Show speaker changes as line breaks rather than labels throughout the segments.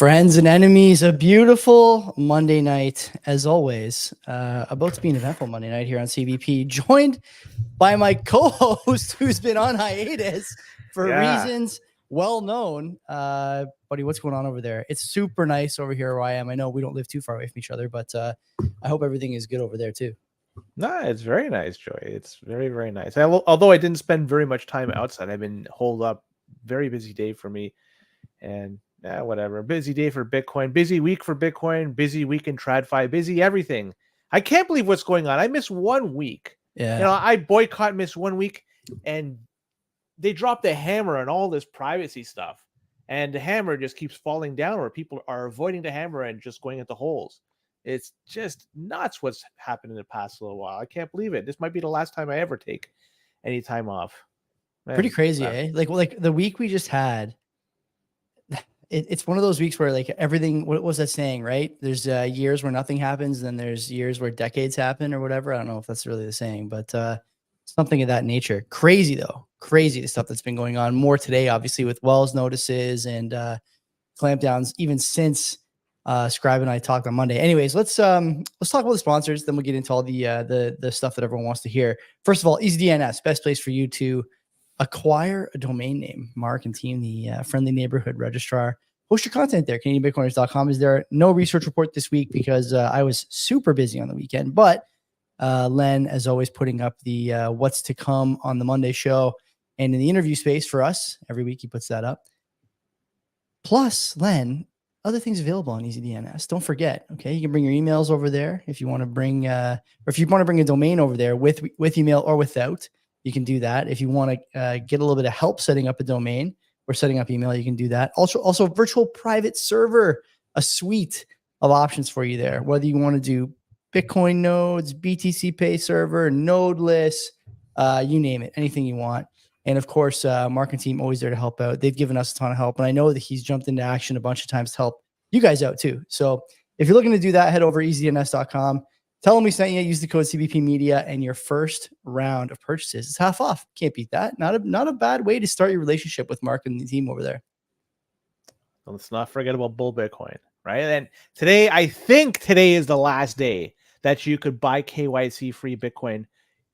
Friends and enemies, a beautiful Monday night, as always. About to be an eventful Monday night here on CBP, joined by my co-host who's been on hiatus for reasons well known. Buddy, what's going on over there? It's super nice over here where I am. I know we don't live too far away from each other, but I hope everything is good over there too.
No, it's very nice, Joy. It's very, very nice. Although I didn't spend very much time outside, I've been holed up. Very busy day for me. And whatever. Busy day for Bitcoin. Busy week for Bitcoin. Busy week in TradFi. Busy everything. I can't believe what's going on. I missed 1 week.
Yeah.
You know, I boycott missed 1 week, and they dropped the hammer on all this privacy stuff. And the hammer just keeps falling down, or people are avoiding the hammer and just going into holes. It's just nuts what's happened in the past little while. I can't believe it. This might be the last time I ever take any time off. Man,
pretty crazy, eh? Like the week we just had, it's one of those weeks where like everything, what was that saying, right? There's years where nothing happens, then there's years where decades happen or whatever. I don't know if that's really the saying, but something of that nature. Crazy though. Crazy the stuff that's been going on. More today, obviously, with Wells notices and clampdowns, even since Scribe and I talked on Monday. Anyways, let's talk about the sponsors, then we'll get into all the stuff that everyone wants to hear. First of all, EasyDNS, best place for you to acquire a domain name. Mark and team, the friendly neighborhood registrar, post your content there. CanadianBitcoiners.com. Is there no research report this week because I was super busy on the weekend, but Len, as always, putting up the what's to come on the Monday show and in the interview space for us every week. He puts that up. Plus, Len, other things available on EasyDNS. Don't forget, okay? You can bring your emails over there if you want to bring, or if you want to bring a domain over there with email or without, you can do that. If you want to get a little bit of help setting up a domain or setting up email, you can do that. Also, virtual private server, a suite of options for you there. Whether you want to do Bitcoin nodes, BTC Pay server, nodeless, you name it, anything you want. And of course, Mark and team always there to help out. They've given us a ton of help, and I know that he's jumped into action a bunch of times to help you guys out too. So if you're looking to do that, head over to easydns.com. Tell them we sent you. Use the code CBP Media, and your first round of purchases is half off. Can't beat that. Not a bad way to start your relationship with Mark and the team over there.
Let's not forget about Bull Bitcoin, right? And today, I think today is the last day that you could buy KYC-free Bitcoin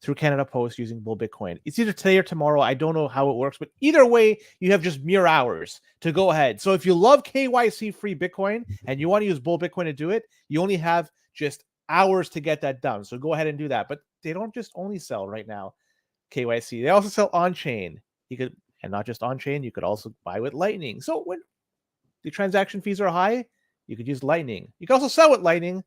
through Canada Post using Bull Bitcoin. It's either today or tomorrow. I don't know how it works, but either way, you have just mere hours to go ahead. So if you love KYC-free Bitcoin and you want to use Bull Bitcoin to do it, you only have just hours to get that done. So go ahead and do that. But they don't just only sell right now KYC. They also sell on-chain. You could, and not just on-chain, you could also buy with Lightning. So when the transaction fees are high, you could use Lightning. You can also sell with Lightning.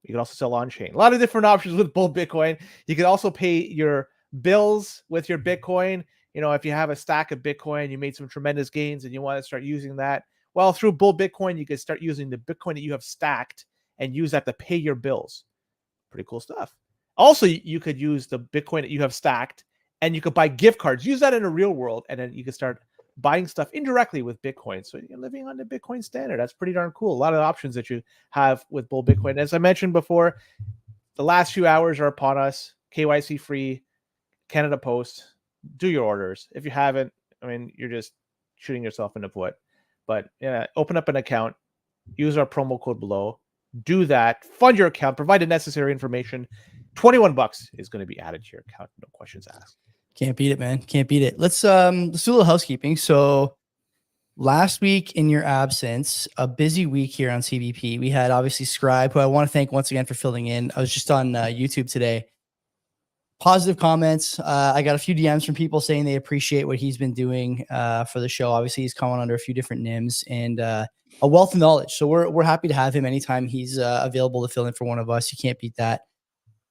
You can also sell on-chain. A lot of different options with Bull Bitcoin. You can also pay your bills with your Bitcoin. You know, if you have a stack of Bitcoin, you made some tremendous gains and you want to start using that, well, through Bull Bitcoin, you can start using the Bitcoin that you have stacked and use that to pay your bills. Pretty cool stuff. Also, you could use the Bitcoin that you have stacked and you could buy gift cards. Use that in the real world, and then you can start buying stuff indirectly with Bitcoin. So you're living on the Bitcoin standard. That's pretty darn cool. A lot of options that you have with Bull Bitcoin. As I mentioned before, the last few hours are upon us. KYC free, Canada Post. Do your orders. If you haven't, I mean, you're just shooting yourself in the foot. But yeah, open up an account. Use our promo code below. Do that. Fund your account. Provide the necessary information. $21 is going to be added to your account. No questions asked.
Can't beat it, man. Can't beat it. Let's do a little housekeeping. So last week in your absence, a busy week here on CBP. We had obviously Scribe, who I want to thank once again for filling in. I was just on YouTube today. Positive comments. I got a few DMs from people saying they appreciate what he's been doing for the show. Obviously, he's coming under a few different names and a wealth of knowledge. So we're happy to have him anytime he's available to fill in for one of us. You can't beat that.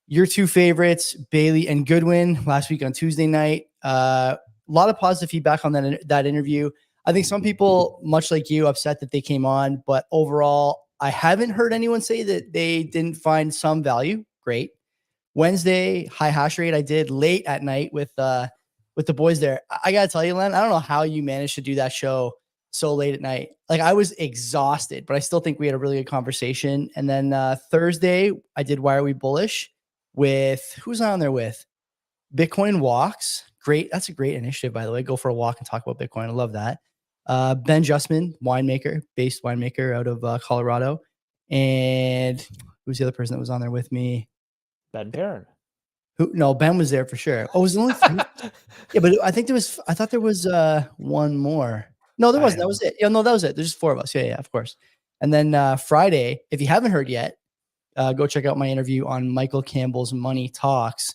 Your two favorites, Bailey and Goodwin, last week on Tuesday night. A lot of positive feedback on that interview. I think some people, much like you, upset that they came on, but overall, I haven't heard anyone say that they didn't find some value. Great. Wednesday, high hash rate, I did late at night with the boys there. I gotta tell you, Len, I don't know how you managed to do that show so late at night. Like, I was exhausted, but I still think we had a really good conversation. And then Thursday, I did Why Are We Bullish with, who's on there with? Bitcoin Walks. Great. That's a great initiative, by the way. Go for a walk and talk about Bitcoin. I love that. Ben Justman, based winemaker out of Colorado. And who's the other person that was on there with me?
Ben Perrin.
No, Ben was there for sure. Oh, was it only 3? Yeah, but I thought there was one more. No, there wasn't. That was it. Yeah, no, that was it. There's just 4 of us. Yeah, of course. And then Friday, if you haven't heard yet, go check out my interview on Michael Campbell's Money Talks.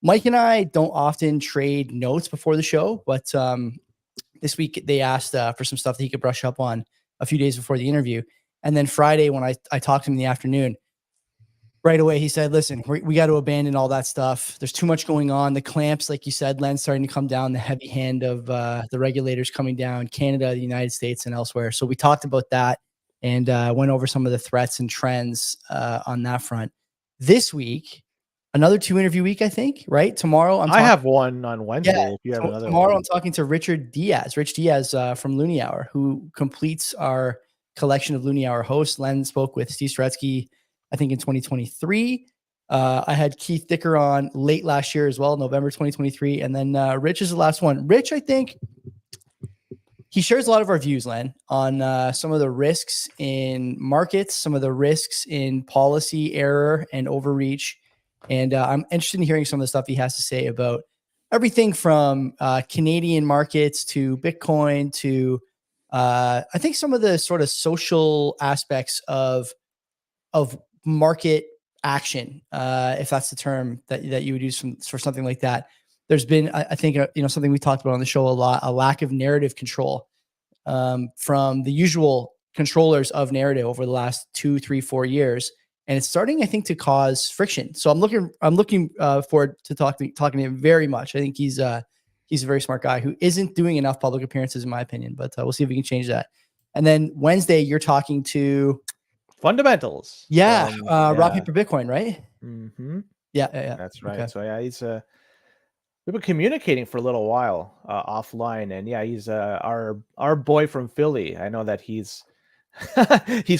Mike and I don't often trade notes before the show, but this week they asked for some stuff that he could brush up on a few days before the interview. And then Friday, when I talked to him in the afternoon, right away, he said, listen, we got to abandon all that stuff. There's too much going on. The clamps, like you said, Len's starting to come down, the heavy hand of the regulators coming down, Canada, the United States, and elsewhere. So we talked about that and went over some of the threats and trends on that front. This week, another 2-interview week, I think, right? Tomorrow,
I have one on Wednesday.
Yeah,
if you have another
tomorrow,
one.
I'm talking to Rich Diaz from Looney Hour, who completes our collection of Looney Hour hosts. Len spoke with Steve Stretsky, I think, in 2023. I had Keith Dicker on late last year as well, November 2023. And then Rich is the last one. Rich, I think he shares a lot of our views, Len, on some of the risks in markets, some of the risks in policy error and overreach. And I'm interested in hearing some of the stuff he has to say about everything from Canadian markets to Bitcoin to I think some of the sort of social aspects of market action, if that's the term that you would use for something like that. There's been, I think, something we talked about on the show a lot, a lack of narrative control from the usual controllers of narrative over the last 2, 3, 4 years. And it's starting, I think, to cause friction. So I'm looking forward to talking to him very much. I think he's a very smart guy who isn't doing enough public appearances, in my opinion. But we'll see if we can change that. And then Wednesday, you're talking to
Fundamentals.
Yeah, raw paper Bitcoin, right?
Mm-hmm.
Yeah.
That's right.
Okay.
So yeah, we've been communicating for a little while offline, and yeah, he's our boy from Philly. I know that he's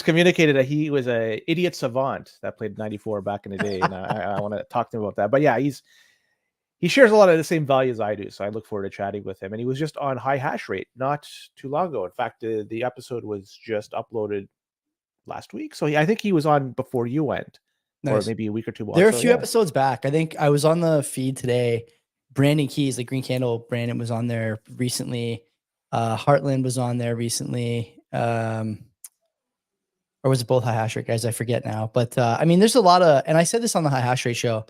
communicated that he was a idiot savant that played 94 back in the day, and I want to talk to him about that. But yeah, he shares a lot of the same values I do, so I look forward to chatting with him. And he was just on high hash rate not too long ago. In fact, the episode was just uploaded last week, so I think he was on before you went. Nice. Or maybe a week or 2
more. There are a few episodes back. I think I was on the feed today. Brandon Keys, the Green Candle Brandon, was on there recently. Heartland was on there recently. Or was it both high hash rate guys? I forget now. But I mean, there's a lot of, and I said this on the high hash rate show,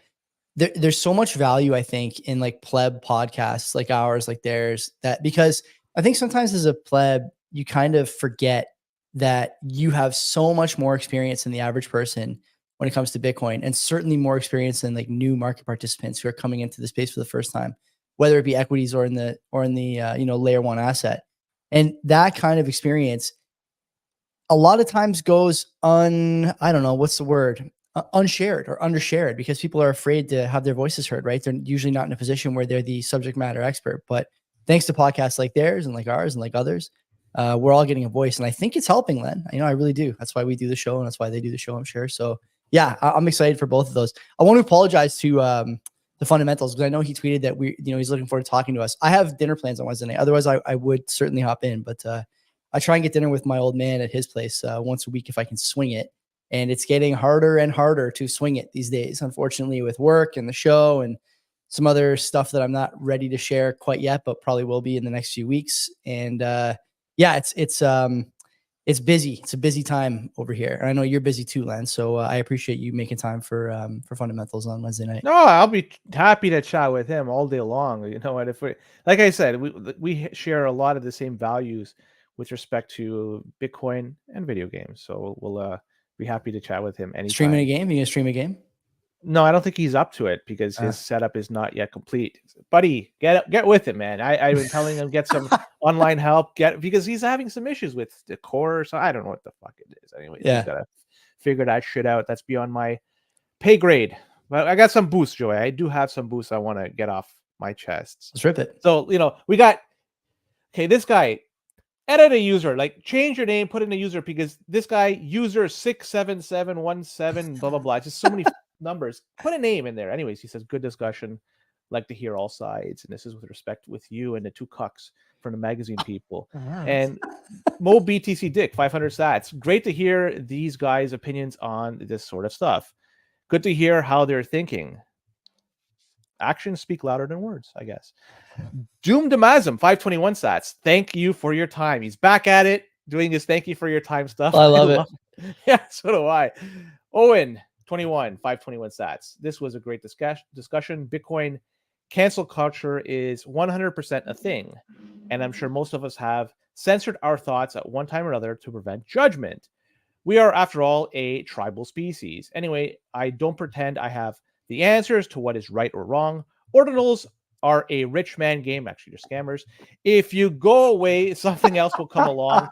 there's so much value, I think, in like pleb podcasts like ours, like theirs, that because I think sometimes as a pleb, you kind of forget that you have so much more experience than the average person when it comes to Bitcoin, and certainly more experience than like new market participants who are coming into the space for the first time, whether it be equities or in the layer 1 asset. And that kind of experience a lot of times goes unshared or undershared because people are afraid to have their voices heard, right? They're usually not in a position where they're the subject matter expert. But thanks to podcasts like theirs and like ours and like others, we're all getting a voice. And I think it's helping, Len. I really do. That's why we do the show, and that's why they do the show, I'm sure. So yeah, I'm excited for both of those. I want to apologize to the Fundamentals, because I know he tweeted that he's looking forward to talking to us. I have dinner plans on Wednesday night. Otherwise, I would certainly hop in, but I try and get dinner with my old man at his place once a week if I can swing it. And it's getting harder and harder to swing it these days, unfortunately, with work and the show and some other stuff that I'm not ready to share quite yet, but probably will be in the next few weeks. And yeah, it's busy. It's a busy time over here. And I know you're busy too, Len. So I appreciate you making time for Fundamentals on Wednesday night.
No, I'll be happy to chat with him all day long. You know what? If we, like I said, we share a lot of the same values with respect to Bitcoin and video games. So we'll be happy to chat with him anytime.
Streaming a game? You gonna stream a game?
No, I don't think he's up to it because his setup is not yet complete. Buddy, get with it, man. I've been telling him get some online help, because he's having some issues with the core. So I don't know what the fuck it is. Anyway, he's gotta figure that shit out. That's beyond my pay grade. But I got some boosts, Joey. I do have some boosts I want to get off my chest.
Let's rip it.
So we got this guy. Edit a user, like change your name, put in a user, because this guy user 67717 blah blah blah. Just so many numbers. Put a name in there. Anyways, he says good discussion. like to hear all sides, and this is with respect with you and the two cucks from the magazine people.
Alright.
And Mo BTC Dick 500 sats. Great to hear these guys' opinions on this sort of stuff. Good to hear how they're thinking. Actions speak louder than words, I guess. Doom Damazim 521 sats. Thank you for your time. He's back at it doing his thank you for your time stuff.
I love it.
Yeah, so do I. Owen 21 521 sats. This was a great discussion. Bitcoin cancel culture is 100% a thing, and I'm sure most of us have censored our thoughts at one time or another to prevent judgment. We are, after all, a tribal species. Anyway, I don't pretend I have the answers to what is right or wrong. Ordinals are a rich man game. Actually, you're scammers. If you go away, something else will come along.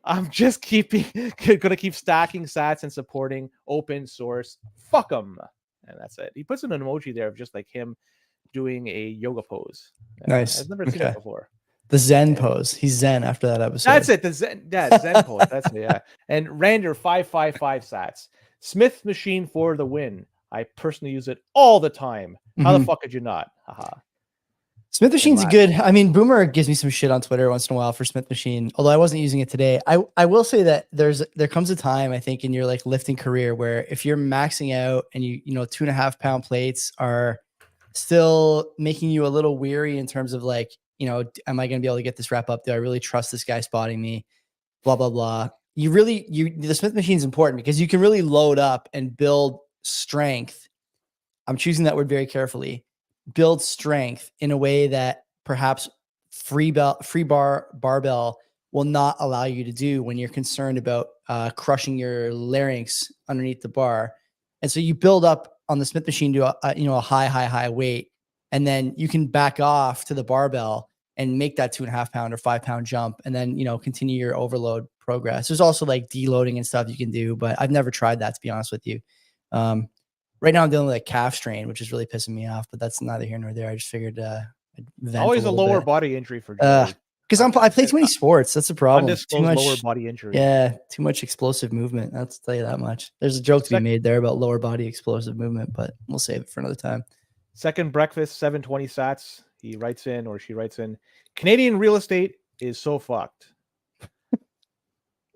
I'm just gonna keep stacking sats and supporting open source. Fuck them. And that's it. He puts an emoji there of just like him doing a yoga pose.
Nice.
I've never seen it before.
The Zen pose. He's Zen after that episode.
That's it. The Zen, yeah, Zen pose. That's it. Yeah. And Rander 555 sats. Smith machine for the win. I personally use it all the time. How the fuck could you not? Haha.
Smith Machine's good. I mean, Boomer gives me some shit on Twitter once in a while for Smith Machine, although I wasn't using it today. I will say that there comes a time, I think, in your like lifting career where if you're maxing out and you know 2.5 pound plates are still making you a little weary in terms of like, you know, am I going to be able to get this wrap up? Do I really trust this guy spotting me? Blah, blah, blah. The Smith Machine is important because you can really load up and build strength. I'm choosing that word very carefully. Build strength in a way that perhaps free barbell will not allow you to do when you're concerned about crushing your larynx underneath the bar. And so you build up on the Smith Machine to a high weight, and then you can back off to the barbell and make that 2.5 pound or 5 pound jump, and then, you know, continue your overload progress. There's also like deloading and stuff you can do, but I've never tried that, to be honest with you. Right now I'm dealing with like calf strain, which is really pissing me off, but that's neither here nor there. I just figured
always a lower body injury for
because I play too many sports. That's the problem.
Too much lower body injury.
Yeah, too much explosive movement. That's tell you that much. There's a joke to be made there about lower body explosive movement, but we'll save it for another time.
Second breakfast 720 sats. He writes in, or she writes in, Canadian real estate is so fucked.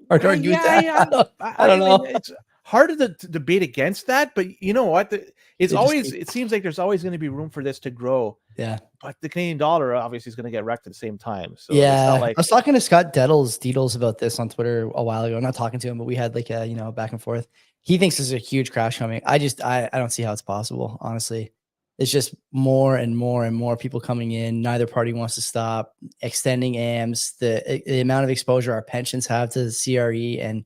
I don't know.
It's hard to debate against that, but you know what? It seems like there's always going to be room for this to grow.
Yeah.
But the Canadian dollar obviously is going to get wrecked at the same time. So
yeah.
it's not like...
I was talking to Scott Deedles about this on Twitter a while ago. I'm not talking to him, but we had like a, you know, back and forth. He thinks there's a huge crash coming. I don't see how it's possible, honestly. It's just more and more people coming in. Neither party wants to stop extending AMs. The amount of exposure our pensions have to the CRE and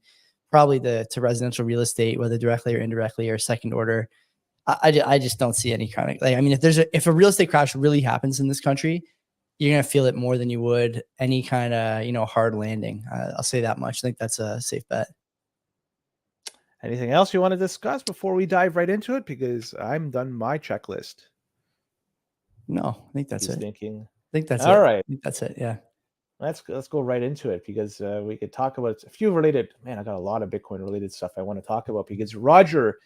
probably to residential real estate, whether directly or indirectly or second order. I just don't see any kind of like, I mean, if a real estate crash really happens in this country, you're going to feel it more than you would any kind of, you know, hard landing. I'll say that much. I think that's a safe bet.
Anything else you want to discuss before we dive right into it? Because I'm done my checklist.
No, I think that's it.
I
think that's
all
it.
right.
I think that's it. Yeah.
Let's go right into it because we could talk about a few related. Man, I got a lot of Bitcoin related stuff I want to talk about because Roger,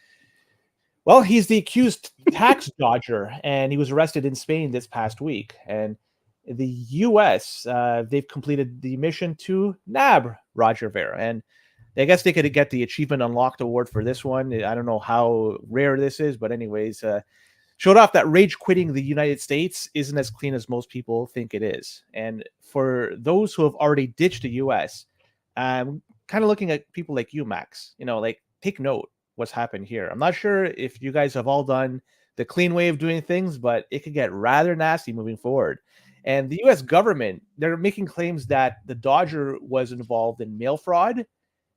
well, he's the accused tax dodger, and he was arrested in Spain this past week. And the U.S. They've completed the mission to nab Roger Ver, and I guess they could get the Achievement Unlocked award for this one. I don't know how rare this is, but anyways, showed off that rage quitting the United States isn't as clean as most people think it is. And for those who have already ditched the US, kind of looking at people like you, Max, you know, like take note what's happened here. I'm not sure if you guys have all done the clean way of doing things, but it could get rather nasty moving forward. And the US government, they're making claims that the Dodger was involved in mail fraud,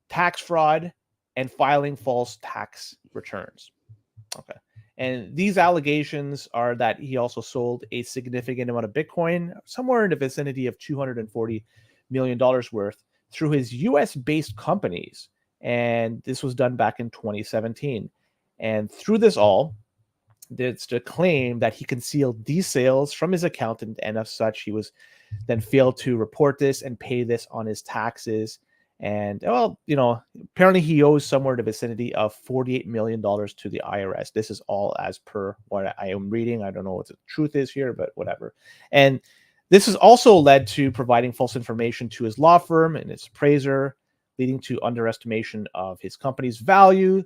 tax fraud, and filing false tax returns. Okay. And these allegations are that he also sold a significant amount of Bitcoin, somewhere in the vicinity of $240 million worth, through his US-based companies. And this was done back in 2017. And through this all, it's to claim that he concealed these sales from his accountant, and as such, he was then failed to report this and pay this on his taxes. And well, apparently he owes somewhere in the vicinity of $48 million to the IRS. This is all as per what I am reading. I don't know what the truth is here, but whatever. And this has also led to providing false information to his law firm and its appraiser, leading to underestimation of his company's value,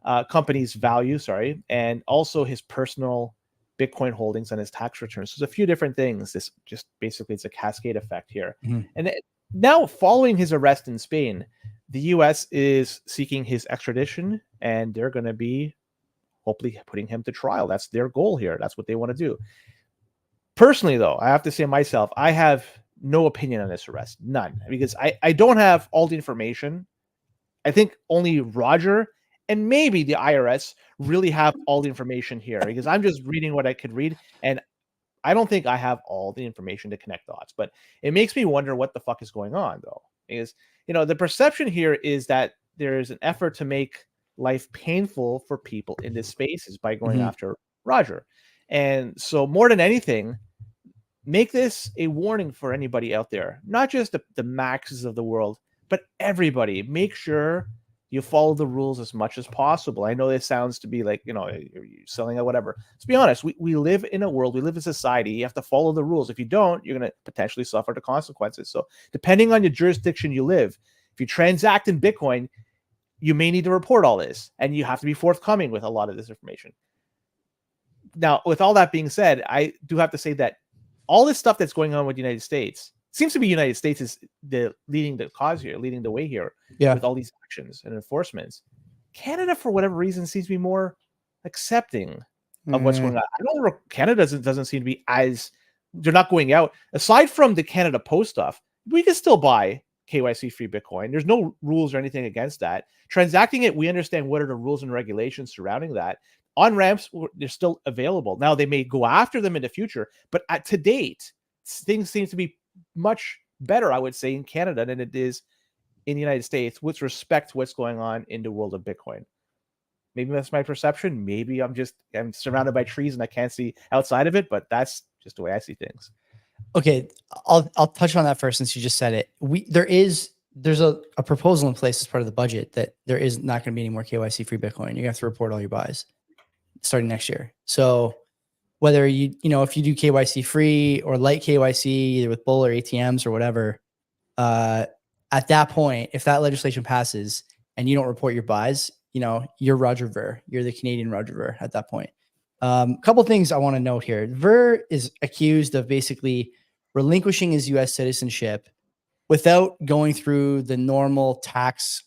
and also his personal Bitcoin holdings and his tax returns. So there's a few different things. This just basically, it's a cascade effect here. And now, following his arrest in Spain, the U.S. is seeking his extradition, and they're going to be hopefully putting him to trial. That's their goal here. That's what they want to do. Personally, though, I have to say myself, I have no opinion on this arrest. None. Because I don't have all the information. I think only Roger and maybe the IRS really have all the information here, because I'm just reading what I could read, and I don't think I have all the information to connect dots. But it makes me wonder what the fuck is going on, though. Because, the perception here is that there's an effort to make life painful for people in this space is by going after Roger. And so more than anything, make this a warning for anybody out there, not just the maxes of the world, but everybody. Make sure you follow the rules as much as possible. I know this sounds to be like, you're selling out, whatever. Let's be honest. We live in a world, we live in society. You have to follow the rules. If you don't, you're going to potentially suffer the consequences. So depending on your jurisdiction you live, if you transact in Bitcoin, you may need to report all this, and you have to be forthcoming with a lot of this information. Now, with all that being said, I do have to say that all this stuff that's going on with the United States, seems to be United States is leading the way here with all these actions and enforcements. Canada, for whatever reason, seems to be more accepting of what's going on. Canada doesn't seem to be as, they're not going out. Aside from the Canada Post stuff, we can still buy KYC-free Bitcoin. There's no rules or anything against that. Transacting it, we understand what are the rules and regulations surrounding that. On-ramps, they're still available. Now, they may go after them in the future, but to date, things seem to be much better, I would say, in Canada than it is in the United States with respect to what's going on in the world of Bitcoin. Maybe that's my perception. Maybe I'm surrounded by trees and I can't see outside of it, but that's just the way I see things.
Okay, I'll touch on that first since you just said it. There's a proposal in place as part of the budget that there is not going to be any more KYC free Bitcoin. You're going to have to report all your buys starting next year. So whether if you do KYC free or light KYC, either with Bull or ATMs or whatever, at that point, if that legislation passes and you don't report your buys, you're Roger Ver. You're the Canadian Roger Ver at that point. Couple things I want to note here. Ver is accused of basically relinquishing his U.S. citizenship without going through the normal tax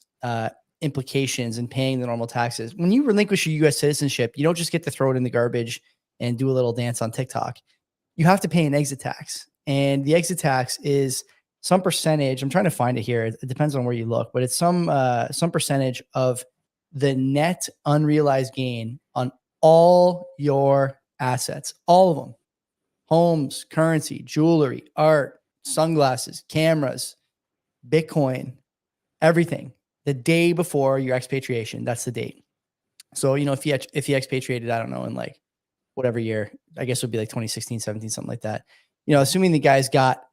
implications and paying the normal taxes. When you relinquish your U.S. citizenship, you don't just get to throw it in the garbage and do a little dance on TikTok. You have to pay an exit tax. And the exit tax is some percentage. I'm trying to find it here. It depends on where you look, but it's some percentage of the net unrealized gain on all your assets, all of them: homes, currency, jewelry, art, sunglasses, cameras, Bitcoin, everything. The day before your expatriation, that's the date. So, if you expatriated, I don't know, in like whatever year, I guess it would be like 2016, 17, something like that. Assuming the guy's got,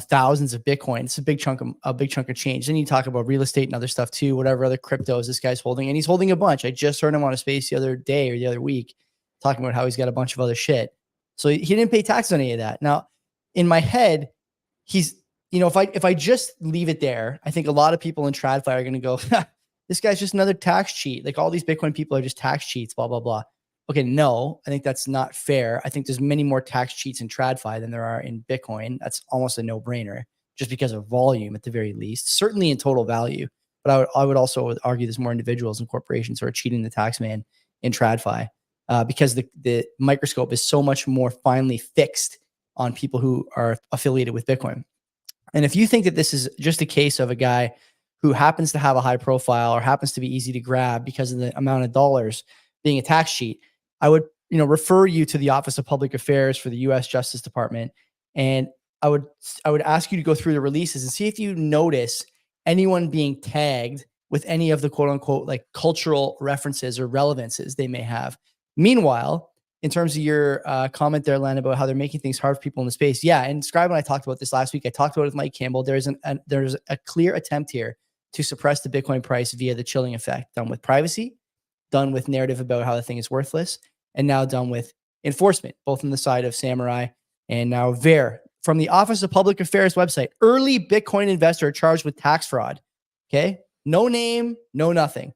thousands of Bitcoin, it's a big chunk of change. Then you talk about real estate and other stuff too, whatever other cryptos this guy's holding. And he's holding a bunch. I just heard him on a space the other day or the other week talking about how he's got a bunch of other shit. So he didn't pay tax on any of that. Now, in my head, he's, if I just leave it there, I think a lot of people in TradFi are going to go, this guy's just another tax cheat. Like all these Bitcoin people are just tax cheats, blah, blah, blah. Okay, no, I think that's not fair. I think there's many more tax cheats in TradFi than there are in Bitcoin. That's almost a no-brainer, just because of volume at the very least, certainly in total value. But I would also argue there's more individuals and corporations who are cheating the tax man in TradFi because the microscope is so much more finely fixed on people who are affiliated with Bitcoin. And if you think that this is just a case of a guy who happens to have a high profile or happens to be easy to grab because of the amount of dollars being a tax cheat, I would, refer you to the Office of Public Affairs for the U.S. Justice Department. And I would ask you to go through the releases and see if you notice anyone being tagged with any of the quote unquote like cultural references or relevances they may have. Meanwhile, in terms of your comment there, Len, about how they're making things hard for people in the space. Yeah. And Scribe and I talked about this last week. I talked about it with Mike Campbell. There's a clear attempt here to suppress the Bitcoin price via the chilling effect, done with privacy, done with narrative about how the thing is worthless, and now done with enforcement, both on the side of Samurai and now VER. From the Office of Public Affairs website, early Bitcoin investor charged with tax fraud. Okay. No name, no nothing.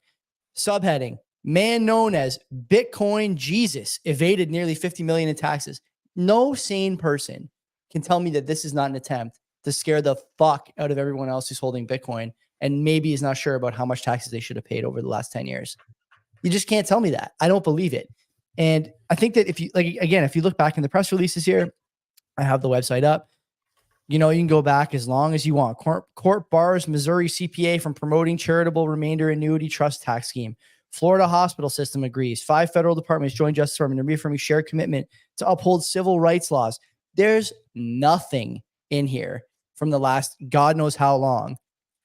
Subheading, man known as Bitcoin Jesus evaded nearly 50 million in taxes. No sane person can tell me that this is not an attempt to scare the fuck out of everyone else who's holding Bitcoin and maybe is not sure about how much taxes they should have paid over the last 10 years. You just can't tell me that. I don't believe it. And I think that if you, like, again, if you look back in the press releases here, I have the website up. You know, you can go back as long as you want. Court bars Missouri CPA from promoting charitable remainder annuity trust tax scheme. Florida hospital system agrees. 5 federal departments join Justice Department in reaffirming shared commitment to uphold civil rights laws. There's nothing in here from the last God knows how long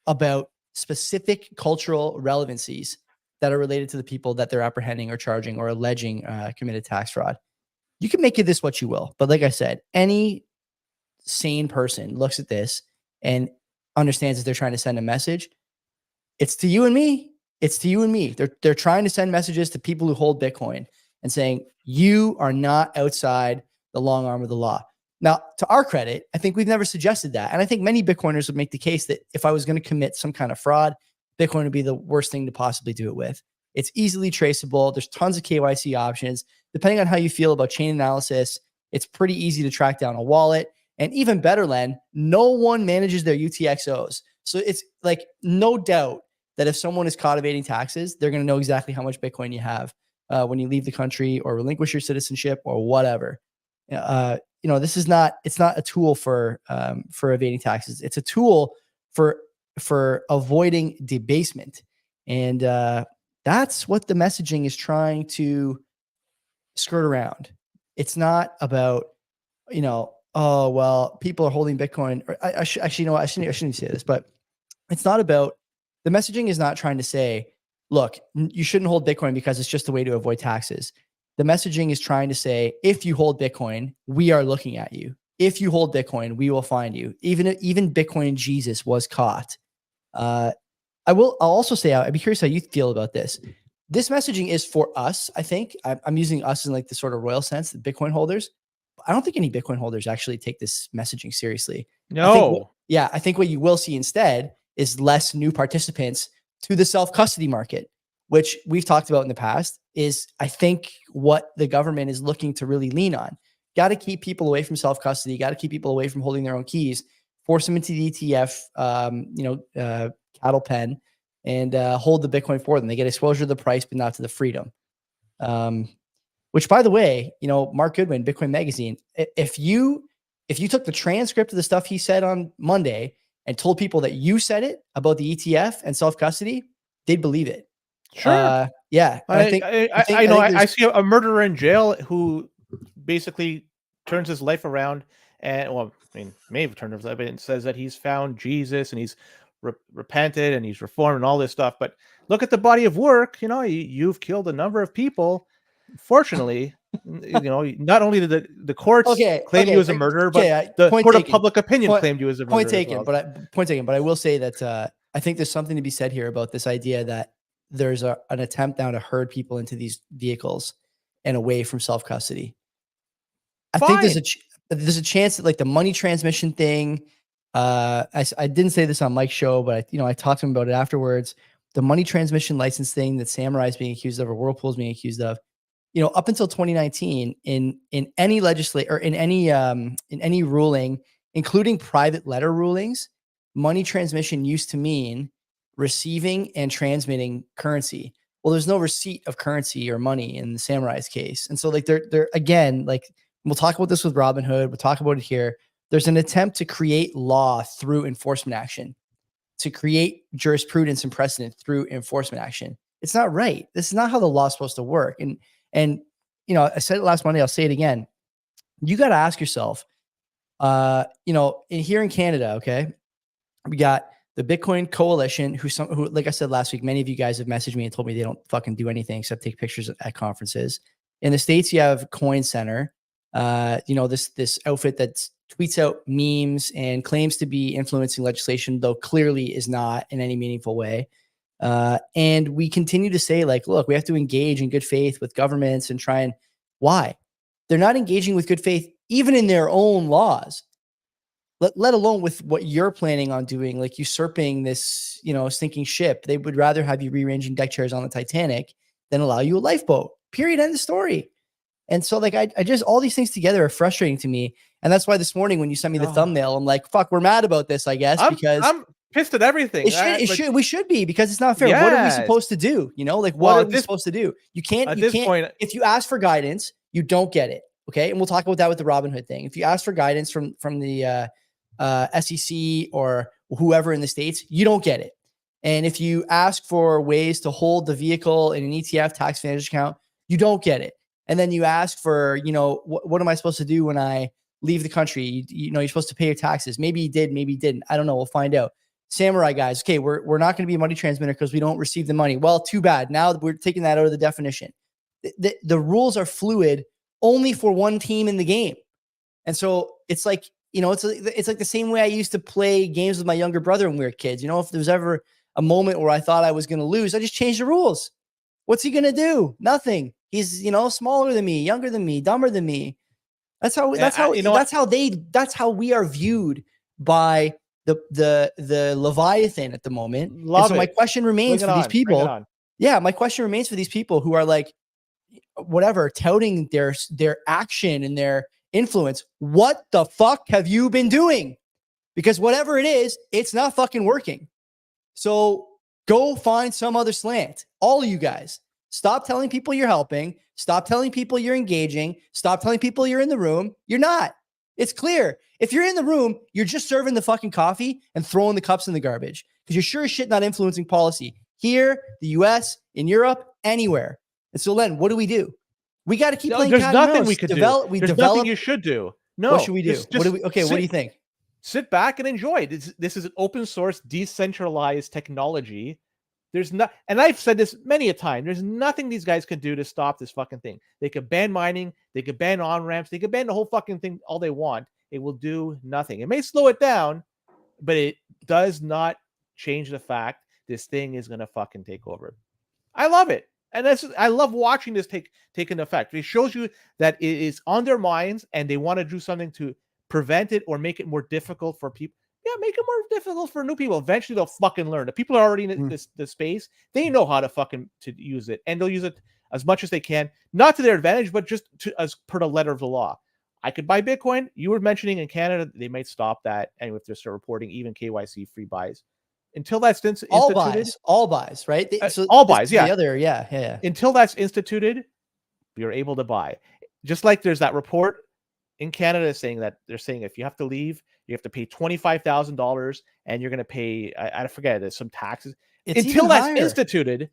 about specific cultural relevancies that are related to the people that they're apprehending or charging or alleging committed tax fraud. You can make it this what you will. But like I said, any sane person looks at this and understands that they're trying to send a message. It's to you and me. It's to you and me. They're trying to send messages to people who hold Bitcoin and saying, you are not outside the long arm of the law. Now, to our credit, I think we've never suggested that. And I think many Bitcoiners would make the case that if I was going to commit some kind of fraud, Bitcoin would be the worst thing to possibly do it with. It's easily traceable. There's tons of KYC options. Depending on how you feel about chain analysis, it's pretty easy to track down a wallet. And even better, Len, no one manages their UTXOs. So it's like no doubt that if someone is caught evading taxes, they're going to know exactly how much Bitcoin you have when you leave the country or relinquish your citizenship or whatever. You know, this is not, it's not a tool for evading taxes. It's a tool for avoiding debasement. And that's what the messaging is trying to skirt around. It's not about, you know, oh, well, people are holding Bitcoin. Or actually, you know what? I shouldn't say this, but it's not about, the messaging is not trying to say, look, you shouldn't hold Bitcoin because it's just a way to avoid taxes. The messaging is trying to say, if you hold Bitcoin, we are looking at you. If you hold Bitcoin, we will find you. Even Bitcoin Jesus was caught. I'll also say, I'd be curious how you feel about this. This messaging is for us. I think I'm using us in like the sort of royal sense, the Bitcoin holders. I don't think any Bitcoin holders actually take this messaging seriously.
No.
I think what you will see instead is less new participants to the self-custody market, which we've talked about in the past, is I think what the government is looking to really lean on. Got to keep people away from self-custody, got to keep people away from holding their own keys, force them into the ETF, cattle pen, and hold the Bitcoin for them. They get exposure to the price, but not to the freedom. Which, by the way, you know, Mark Goodwin, Bitcoin Magazine, if you took the transcript of the stuff he said on Monday and told people that you said it about the ETF and self-custody, they'd believe it.
Sure.
Yeah.
I see a murderer in jail who basically turns his life around and, well, I mean, may have turned his life, but it says that he's found Jesus and he's repented and he's reformed and all this stuff. But look at the body of work. You know, you've killed a number of people. Fortunately, you know, not only did the courts claim you as a murderer, but the court of public opinion claimed you as a murderer.
Point taken. But I will say that I think there's something to be said here about this idea that there's an attempt now to herd people into these vehicles and away from self-custody. I think there's a chance that like the money transmission thing. I didn't say this on Mike's show, but I talked to him about it afterwards. The money transmission license thing that Samurai is being accused of, or Whirlpool is being accused of. You know, up until 2019, in any legislation or in any ruling, including private letter rulings, money transmission used to mean receiving and transmitting currency. Well, there's no receipt of currency or money in the Samurai's case, and so like they're again, like we'll talk about this with Robinhood. We'll talk about it here. There's an attempt to create law through enforcement action, to create jurisprudence and precedent through enforcement action. It's not right. This is not how the law is supposed to work. And, you know, I said it last Monday, I'll say it again. You got to ask yourself, you know, here in Canada, okay, we got the Bitcoin Coalition, who, like I said last week, many of you guys have messaged me and told me they don't fucking do anything except take pictures at conferences. In the States, you have Coin Center, you know, this outfit that's tweets out memes and claims to be influencing legislation, though clearly is not in any meaningful way. And we continue to say, like, look, we have to engage in good faith with governments and try and why? They're not engaging with good faith, even in their own laws, let alone with what you're planning on doing, like usurping this, sinking ship. They would rather have you rearranging deck chairs on the Titanic than allow you a lifeboat. Period. End of story. And so, like, I just, all these things together are frustrating to me. And that's why this morning when you sent me the thumbnail, I'm like, fuck, we're mad about this, I guess, because
I'm pissed at everything.
We should be, because it's not fair. What are we supposed to do? What are we supposed to do? You can't, point, if you ask for guidance, you don't get it. Okay. And we'll talk about that with the Robinhood thing. If you ask for guidance from the SEC or whoever in the States, you don't get it. And if you ask for ways to hold the vehicle in an ETF tax advantage account, you don't get it. And then you ask for, what am I supposed to do when I leave the country? You're supposed to pay your taxes. Maybe you did, maybe you didn't. I don't know. We'll find out. Samurai guys. Okay. We're not going to be a money transmitter because we don't receive the money. Well, too bad. Now we're taking that out of the definition. The rules are fluid only for one team in the game. And so it's like, it's like the same way I used to play games with my younger brother when we were kids. If there was ever a moment where I thought I was going to lose, I just changed the rules. What's he going to do? Nothing. He's, smaller than me, younger than me, dumber than me. That's how we are viewed by the Leviathan at the moment. And so my question remains for these people. Yeah. My question remains for these people who are like, whatever, touting their action and their influence. What the fuck have you been doing? Because whatever it is, it's not fucking working. So go find some other slant. All of you guys, stop telling people you're helping. Stop telling people you're engaging. Stop telling people you're in the room. You're not. It's clear. If you're in the room, you're just serving the fucking coffee and throwing the cups in the garbage because you're sure as shit not influencing policy here, the US, in Europe, anywhere. And so then what do? We got to keep playing.
There's nothing we could do.
There's
nothing you should do. No.
What should we do? What do you think?
Sit back and enjoy. This is an open source, decentralized technology. There's not, and I've said this many a time, there's nothing these guys can do to stop this fucking thing. They could ban mining, they could ban on-ramps, they could ban the whole fucking thing all they want. It will do nothing. It may slow it down, but it does not change the fact this thing is going to fucking take over. I love it. And I love watching this take an effect. It shows you that it is on their minds and they want to do something to prevent it or make it more difficult for people. Yeah, make it more difficult for new people. Eventually, they'll fucking learn. The people are already in this space. They know how to fucking use it, and they'll use it as much as they can, not to their advantage, but just as per the letter of the law. I could buy Bitcoin. You were mentioning in Canada they might stop that, and if they start reporting even KYC free buys, until that's instituted,
all buys, right?
All buys, yeah.
The other, yeah.
Until that's instituted, you're able to buy. Just like there's that report in Canada saying that they're saying if you have to leave, you have to pay $25,000 and you're going to pay, I forget, there's some taxes. Until that's instituted,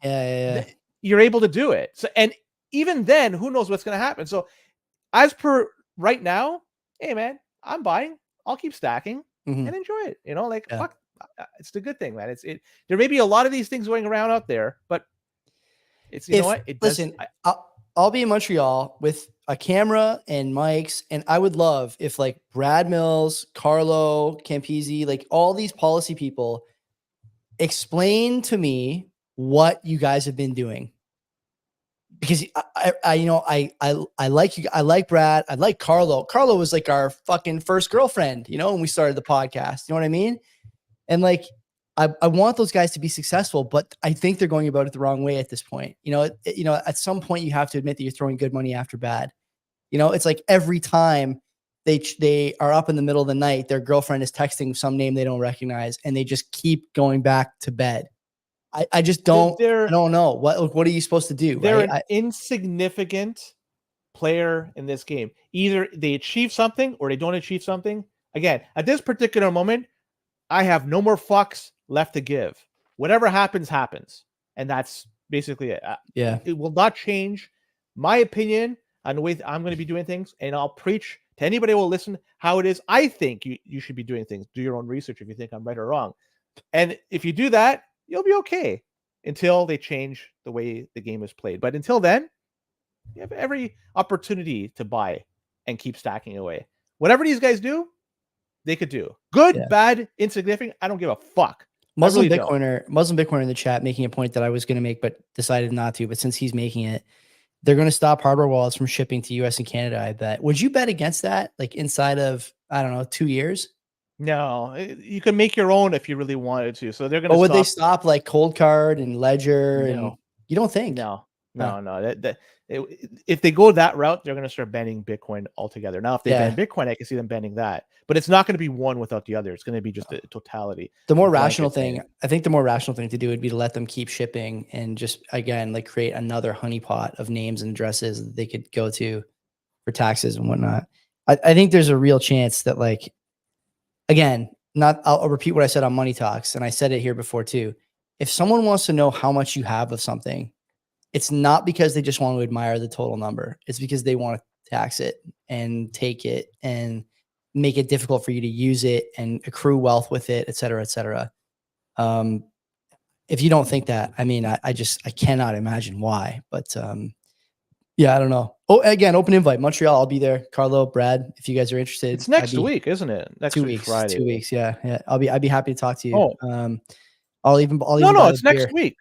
you're able to do it. So, and even then, who knows what's going to happen? So as per right now, hey man, I'm buying, I'll keep stacking and enjoy it. Fuck, it's the good thing, man. There may be a lot of these things going around out there, but it's, know what?
I'll be in Montreal with a camera and mics, and I would love if like Brad Mills, Carlo Campisi, like all these policy people explain to me what you guys have been doing. Because I like you. I like Brad. I like Carlo. Carlo was like our fucking first girlfriend, when we started the podcast. You know what I mean? And like, I want those guys to be successful, but I think they're going about it the wrong way at this point. At some point you have to admit that you're throwing good money after bad. It's like every time they are up in the middle of the night, their girlfriend is texting some name they don't recognize, and they just keep going back to bed. I just don't. I don't know what are you supposed to do?
They're an insignificant player in this game. Either they achieve something or they don't achieve something. Again, at this particular moment, I have no more fucks left to give. Whatever happens, happens. And that's basically it. It will not change my opinion on the way I'm going to be doing things. And I'll preach to anybody who will listen how it is. I think you should be doing things. Do your own research if you think I'm right or wrong. And if you do that, you'll be okay until they change the way the game is played. But until then, you have every opportunity to buy and keep stacking away. Whatever these guys do, they could do. Good,
Yeah.
bad, insignificant. I don't give a fuck.
Muslim
really don't.
Bitcoiner in the chat making a point that I was going to make, but decided not to. But since he's making it, they're going to stop hardware wallets from shipping to US and Canada, I bet. Would you bet against that? Like inside of, I don't know, 2 years?
No, you can make your own if you really wanted to. So they're going to
Or would they stop like Cold Card and Ledger? And
No.
you don't think?
No,
Huh.
no. If they go that route, they're going to start banning Bitcoin altogether. Now, if they ban Bitcoin, I can see them banning that. But it's not going to be one without the other. It's going to be just a totality.
The more rational thing, I think the more rational thing to do would be to let them keep shipping and just, again, like create another honeypot of names and addresses that they could go to for taxes and whatnot. I think there's a real chance that, like, again, I'll repeat what I said on Money Talks, and I said it here before too. If someone wants to know how much you have of something, it's not because they just want to admire the total number. It's because they want to tax it and take it and make it difficult for you to use it and accrue wealth with it, et cetera, et cetera. If you don't think that, I mean, I cannot imagine why, but yeah, I don't know. Oh, again, open invite, Montreal. I'll be there. Carlo, Brad, if you guys are interested.
It's next week, isn't it? Next
2
week,
weeks,
Friday.
2 weeks. Yeah. I'd be happy to talk to you.
Oh.
I'll even
no, it's next week.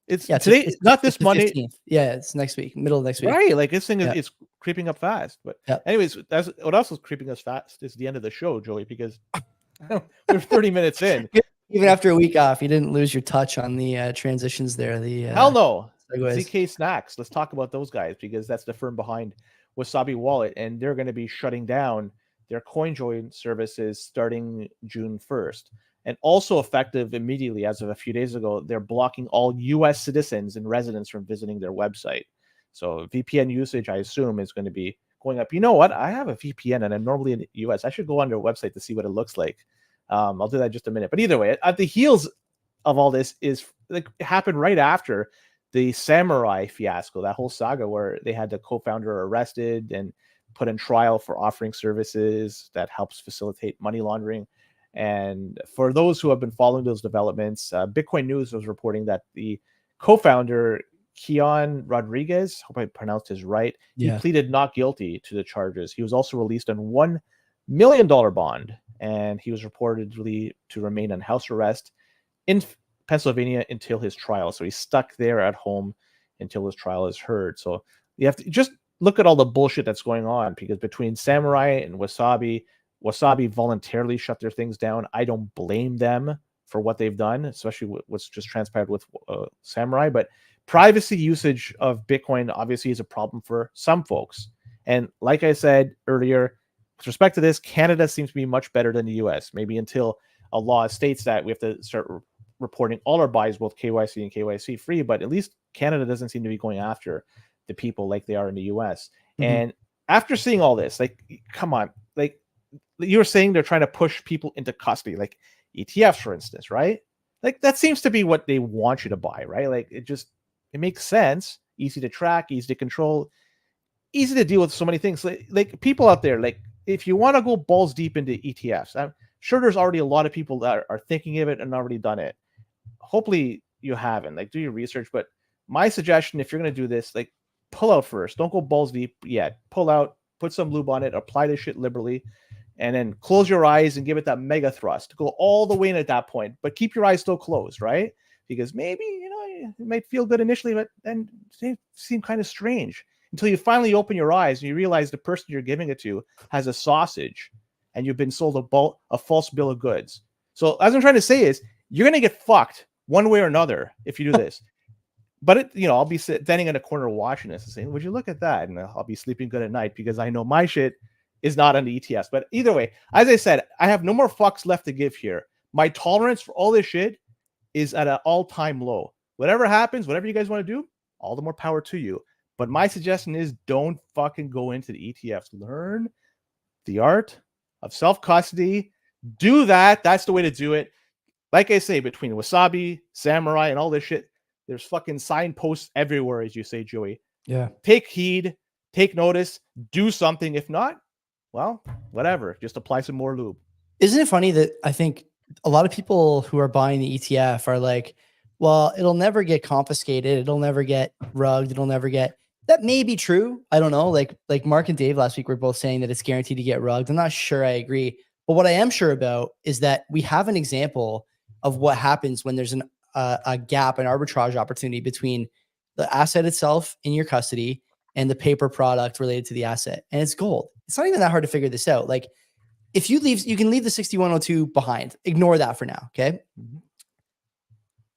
It's today. It's not this Monday.
15th. Yeah, it's next week, middle of next week.
Right, like this thing is it's creeping up fast. But anyways, that's what else is creeping us fast is the end of the show, Joey, because we're 30 minutes in.
Even after a week off, you didn't lose your touch on the transitions there.
Hell no.
Segues.
ZK Snacks. Let's talk about those guys because that's the firm behind Wasabi Wallet, and they're going to be shutting down their CoinJoin services starting June 1st. And also effective immediately as of a few days ago, they're blocking all U.S. citizens and residents from visiting their website. So VPN usage, I assume, is going to be going up. You know what? I have a VPN and I'm normally in the U.S. I should go on their website to see what it looks like. I'll do that in just a minute. But either way, at the heels of all this is like it happened right after the Samurai fiasco, that whole saga where they had the co-founder arrested and put in trial for offering services that helps facilitate money laundering. And for those who have been following those developments, Bitcoin News was reporting that the co-founder, Keon Rodriguez, hope I pronounced his right, he pleaded not guilty to the charges. He was also released on $1 million bond, and he was reportedly to remain on house arrest in Pennsylvania until his trial. So he's stuck there at home until his trial is heard. So you have to just look at all the bullshit that's going on, because between Samurai and Wasabi voluntarily shut their things down. I don't blame them for what they've done, especially what's just transpired with Samurai. But privacy usage of Bitcoin obviously is a problem for some folks. And like I said earlier, with respect to this, Canada seems to be much better than the US, maybe until a law states that we have to start reporting all our buys, both KYC and KYC free. But at least Canada doesn't seem to be going after the people like they are in the US. And after seeing all this, like, come on, like, you were saying they're trying to push people into custody, like ETFs, for instance, right? Like that seems to be what they want you to buy, right? Like it makes sense, easy to track, easy to control, easy to deal with so many things. Like people out there, like if you want to go balls deep into ETFs, I'm sure there's already a lot of people that are thinking of it and already done it. Hopefully you haven't. Like do your research. But my suggestion, if you're going to do this, like pull out first. Don't go balls deep yet. Pull out, put some lube on it, apply this shit liberally, and then close your eyes and give it that mega thrust. Go all the way in at that point, but keep your eyes still closed, right? Because maybe, it might feel good initially, but then they seem kind of strange until you finally open your eyes and you realize the person you're giving it to has a sausage and you've been sold a false bill of goods. So as I'm trying to say is you're going to get fucked one way or another if you do this. But I'll be standing in a corner watching this and saying, would you look at that? And I'll be sleeping good at night because I know my shit is not on the ETFs. But either way, as I said, I have no more fucks left to give here. My tolerance for all this shit is at an all-time low. Whatever happens, whatever you guys want to do, all the more power to you. But my suggestion is don't fucking go into the ETFs. Learn the art of self-custody. Do that. That's the way to do it. Like I say, between Wasabi, Samurai, and all this shit, there's fucking signposts everywhere, as you say, Joey.
Yeah.
Take heed, take notice, do something. If not, well, whatever. Just apply some more lube.
Isn't it funny that I think a lot of people who are buying the ETF are like, well, it'll never get confiscated. It'll never get rugged. It'll never get. That may be true. I don't know. Like Mark and Dave last week were both saying that it's guaranteed to get rugged. I'm not sure I agree. But what I am sure about is that we have an example of what happens when there's a gap, an arbitrage opportunity between the asset itself in your custody and the paper product related to the asset. And it's gold. It's not even that hard to figure this out. Like if you leave, you can leave the 6102 behind. Ignore that for now. Okay.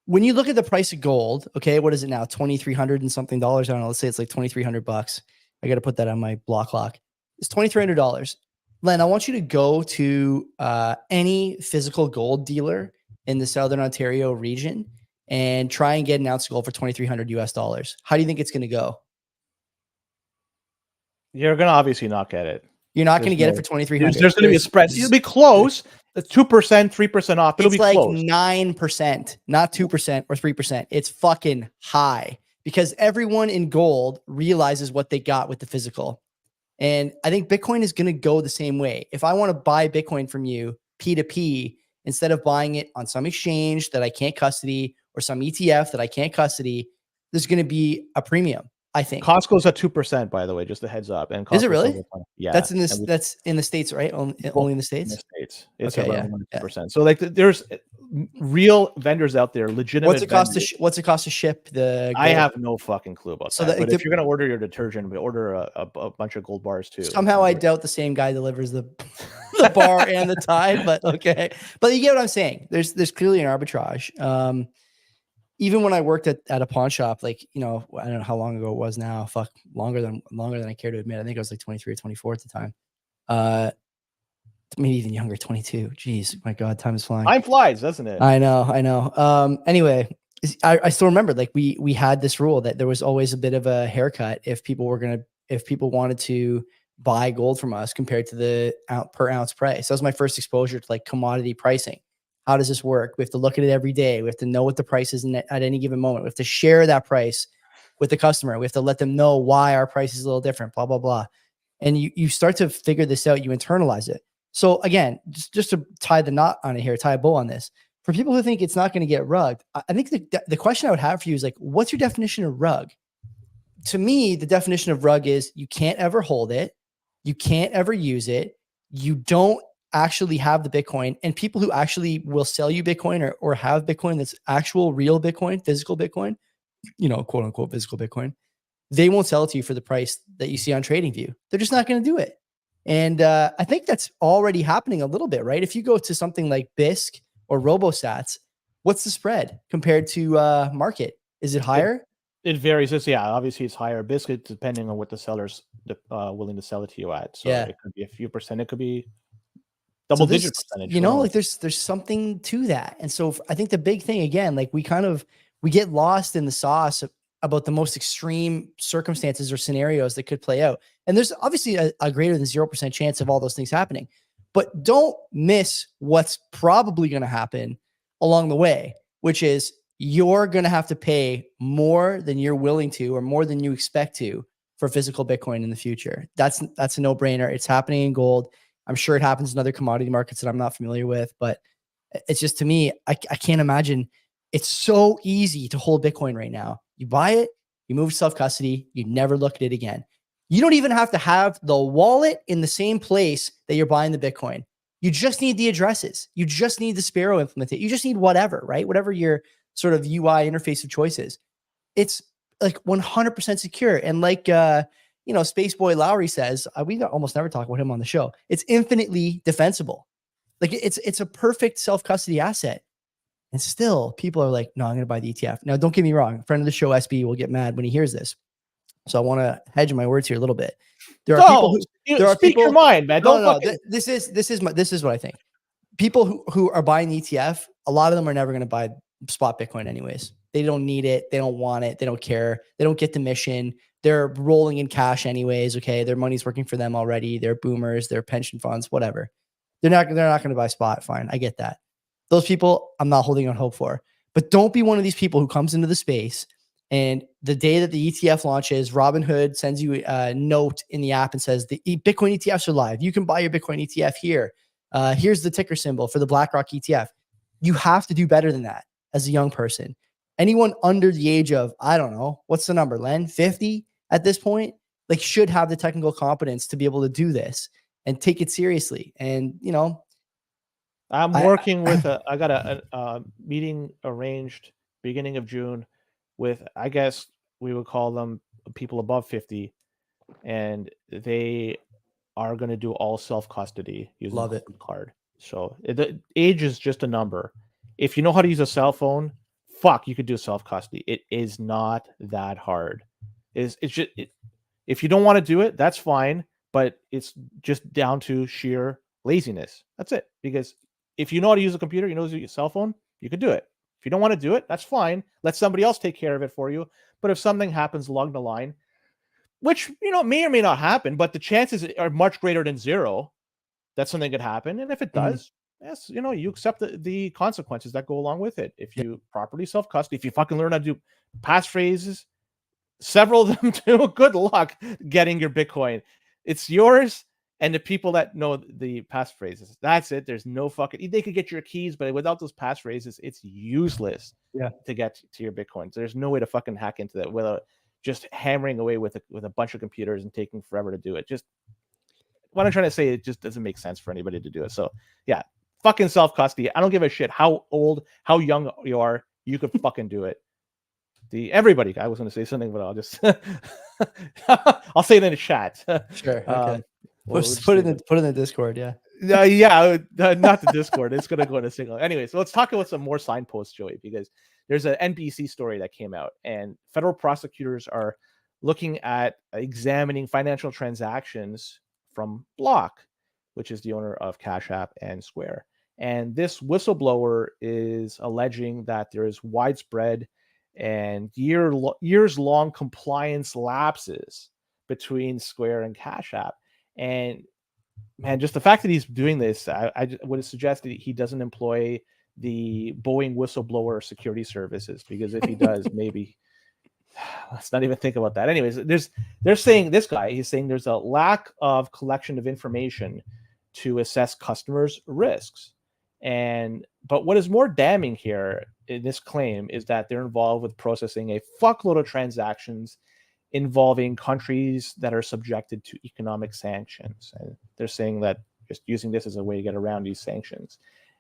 When you look at the price of gold, okay, what is it now? 2,300 and something dollars. I don't know. Let's say it's like $2,300. I got to put that on my block clock. It's $2,300. Len, I want you to go to any physical gold dealer in the Southern Ontario region and try and get an ounce of gold for 2,300 US dollars. How do you think it's going to go?
You're going to obviously not get it.
You're not going to get it for 2,300.
There's going to be a spread. It'll be close. 2%, 3% off. It'll be
like
close.
9%, not 2% or 3%. It's fucking high because everyone in gold realizes what they got with the physical. And I think Bitcoin is going to go the same way. If I want to buy Bitcoin from you P2P, instead of buying it on some exchange that I can't custody or some ETF that I can't custody, there's going to be a premium. I think
Costco's at 2%, by the way, just a heads up. And Costco's
is it really?
Yeah,
that's in this. That's in the States, right? Only in the States.
In the States, it's
okay,
around 2%. So like, there's real vendors out there, legitimate.
What's it cost to? What's it cost to ship the gold?
I have no fucking clue about
so
that. But if you're gonna order your detergent, we order a bunch of gold bars too.
Somehow I doubt the same guy delivers the bar and the Tide, but okay. But you get what I'm saying. There's clearly an arbitrage. Even when I worked at a pawn shop, like, you know, I don't know how long ago it was now. Fuck, longer than I care to admit. I think I was like 23 or 24 at the time. Maybe even younger, 22. Jeez, my God, time is flying.
Time flies, doesn't it?
I know. Anyway, I still remember, like, we had this rule that there was always a bit of a haircut if people wanted to buy gold from us compared to the per ounce price. That was my first exposure to like commodity pricing. How does this work? We have to look at it every day. We have to know what the price is at any given moment. We have to share that price with the customer. We have to let them know why our price is a little different, blah, blah, blah. And you start to figure this out. You internalize it. So again, just to tie the knot on it here, tie a bow on this. For people who think it's not going to get rugged, I think the question I would have for you is like, what's your definition of rug? To me, the definition of rug is you can't ever hold it. You can't ever use it. You don't actually have the Bitcoin, and people who actually will sell you Bitcoin or have Bitcoin that's actual real Bitcoin, physical Bitcoin, you know, quote unquote physical Bitcoin, they won't sell it to you for the price that you see on TradingView. They're just not going to do it. And I think that's already happening a little bit, right? If you go to something like BISC or RoboSats, what's the spread compared to market? Is it higher?
It varies. Yeah, obviously it's higher. BISC, depending on what the seller's willing to sell it to you at. So it could be a few percent. It could be double-digit percentage.
You know, like there's something to that. And so I think the big thing, again, like we get lost in the sauce about the most extreme circumstances or scenarios that could play out. And there's obviously a greater than 0% chance of all those things happening. But don't miss what's probably going to happen along the way, which is you're going to have to pay more than you're willing to or more than you expect to for physical Bitcoin in the future. That's a no-brainer. It's happening in gold. I'm sure it happens in other commodity markets that I'm not familiar with, but it's just, to me, I can't imagine. It's so easy to hold Bitcoin right now. You buy it, you move self-custody, you never look at it again. You don't even have to have the wallet in the same place that you're buying the Bitcoin. You just need the addresses. You just need the Sparrow implementation. You just need whatever, right? Whatever your sort of UI interface of choice is. It's like 100% secure. And like, you know, Spaceboy Lowry says, we almost never talk about him on the show. It's infinitely defensible. Like it's a perfect self-custody asset. And still people are like, no, I'm going to buy the ETF. Now, don't get me wrong. A friend of the show, SB, will get mad when he hears this. So I want to hedge my words here a little bit. There are people
speak your mind, man.
This is what I think. People who are buying the ETF, a lot of them are never going to buy spot Bitcoin anyways. They don't need it. They don't want it. They don't care. They don't get the mission. They're rolling in cash anyways. Okay. Their money's working for them already. They're boomers, their pension funds, whatever. They're not going to buy spot. Fine. I get that. Those people I'm not holding on hope for, but don't be one of these people who comes into the space and the day that the ETF launches, Robinhood sends you a note in the app and says the Bitcoin ETFs are live. You can buy your Bitcoin ETF here. Here's the ticker symbol for the BlackRock ETF. You have to do better than that as a young person. Anyone under the age of, I don't know, what's the number, Len? 50 at this point, like should have the technical competence to be able to do this and take it seriously. And, you know,
I'm working with I got a meeting arranged beginning of June with, I guess we would call them people above 50, and they are going to do all self-custody using
Love it.
card. So the age is just a number. If you know how to use a cell phone, fuck, you could do self-custody. It is not that hard. It's just if you don't want to do it, that's fine, but it's just down to sheer laziness. That's it. Because if you know how to use a computer, you know how to use a cell phone, you can do it. If you don't want to do it, that's fine. Let somebody else take care of it for you. But if something happens along the line, which, you know, may or may not happen, but the chances are much greater than zero that something could happen. And if it does, yes, you know, you accept the consequences that go along with it. If you properly self-custody, if you fucking learn how to do passphrases, several of them too, good luck getting your Bitcoin. It's yours and the people that know the passphrases. That's it. There's no fucking, they could get your keys, but without those passphrases, it's useless to get to your Bitcoin. So there's no way to fucking hack into that without just hammering away with a bunch of computers and taking forever to do it. Just what I'm trying to say, it just doesn't make sense for anybody to do it. So yeah, fucking self-custody. I don't give a shit how old, how young you are. You could fucking do it. Everybody, I was going to say something, but I'll just I'll say it in the chat.
Sure. Okay.
We'll
put it in the Discord. Yeah.
Not the Discord. It's going to go in a single. Anyway, so let's talk about some more signposts, Joey, because there's an NBC story that came out, and federal prosecutors are looking at examining financial transactions from Block, which is the owner of Cash App and Square. And this whistleblower is alleging that there is widespread and years-long compliance lapses between Square and Cash App. And man, just the fact that he's doing this, I would suggest that he doesn't employ the Boeing whistleblower security services, because if he does, maybe let's not even think about that. Anyways, they're saying, this guy, he's saying there's a lack of collection of information to assess customers' risks. But what is more damning here in this claim is that they're involved with processing a fuckload of transactions involving countries that are subjected to economic sanctions. And they're saying that just using this as a way to get around these sanctions.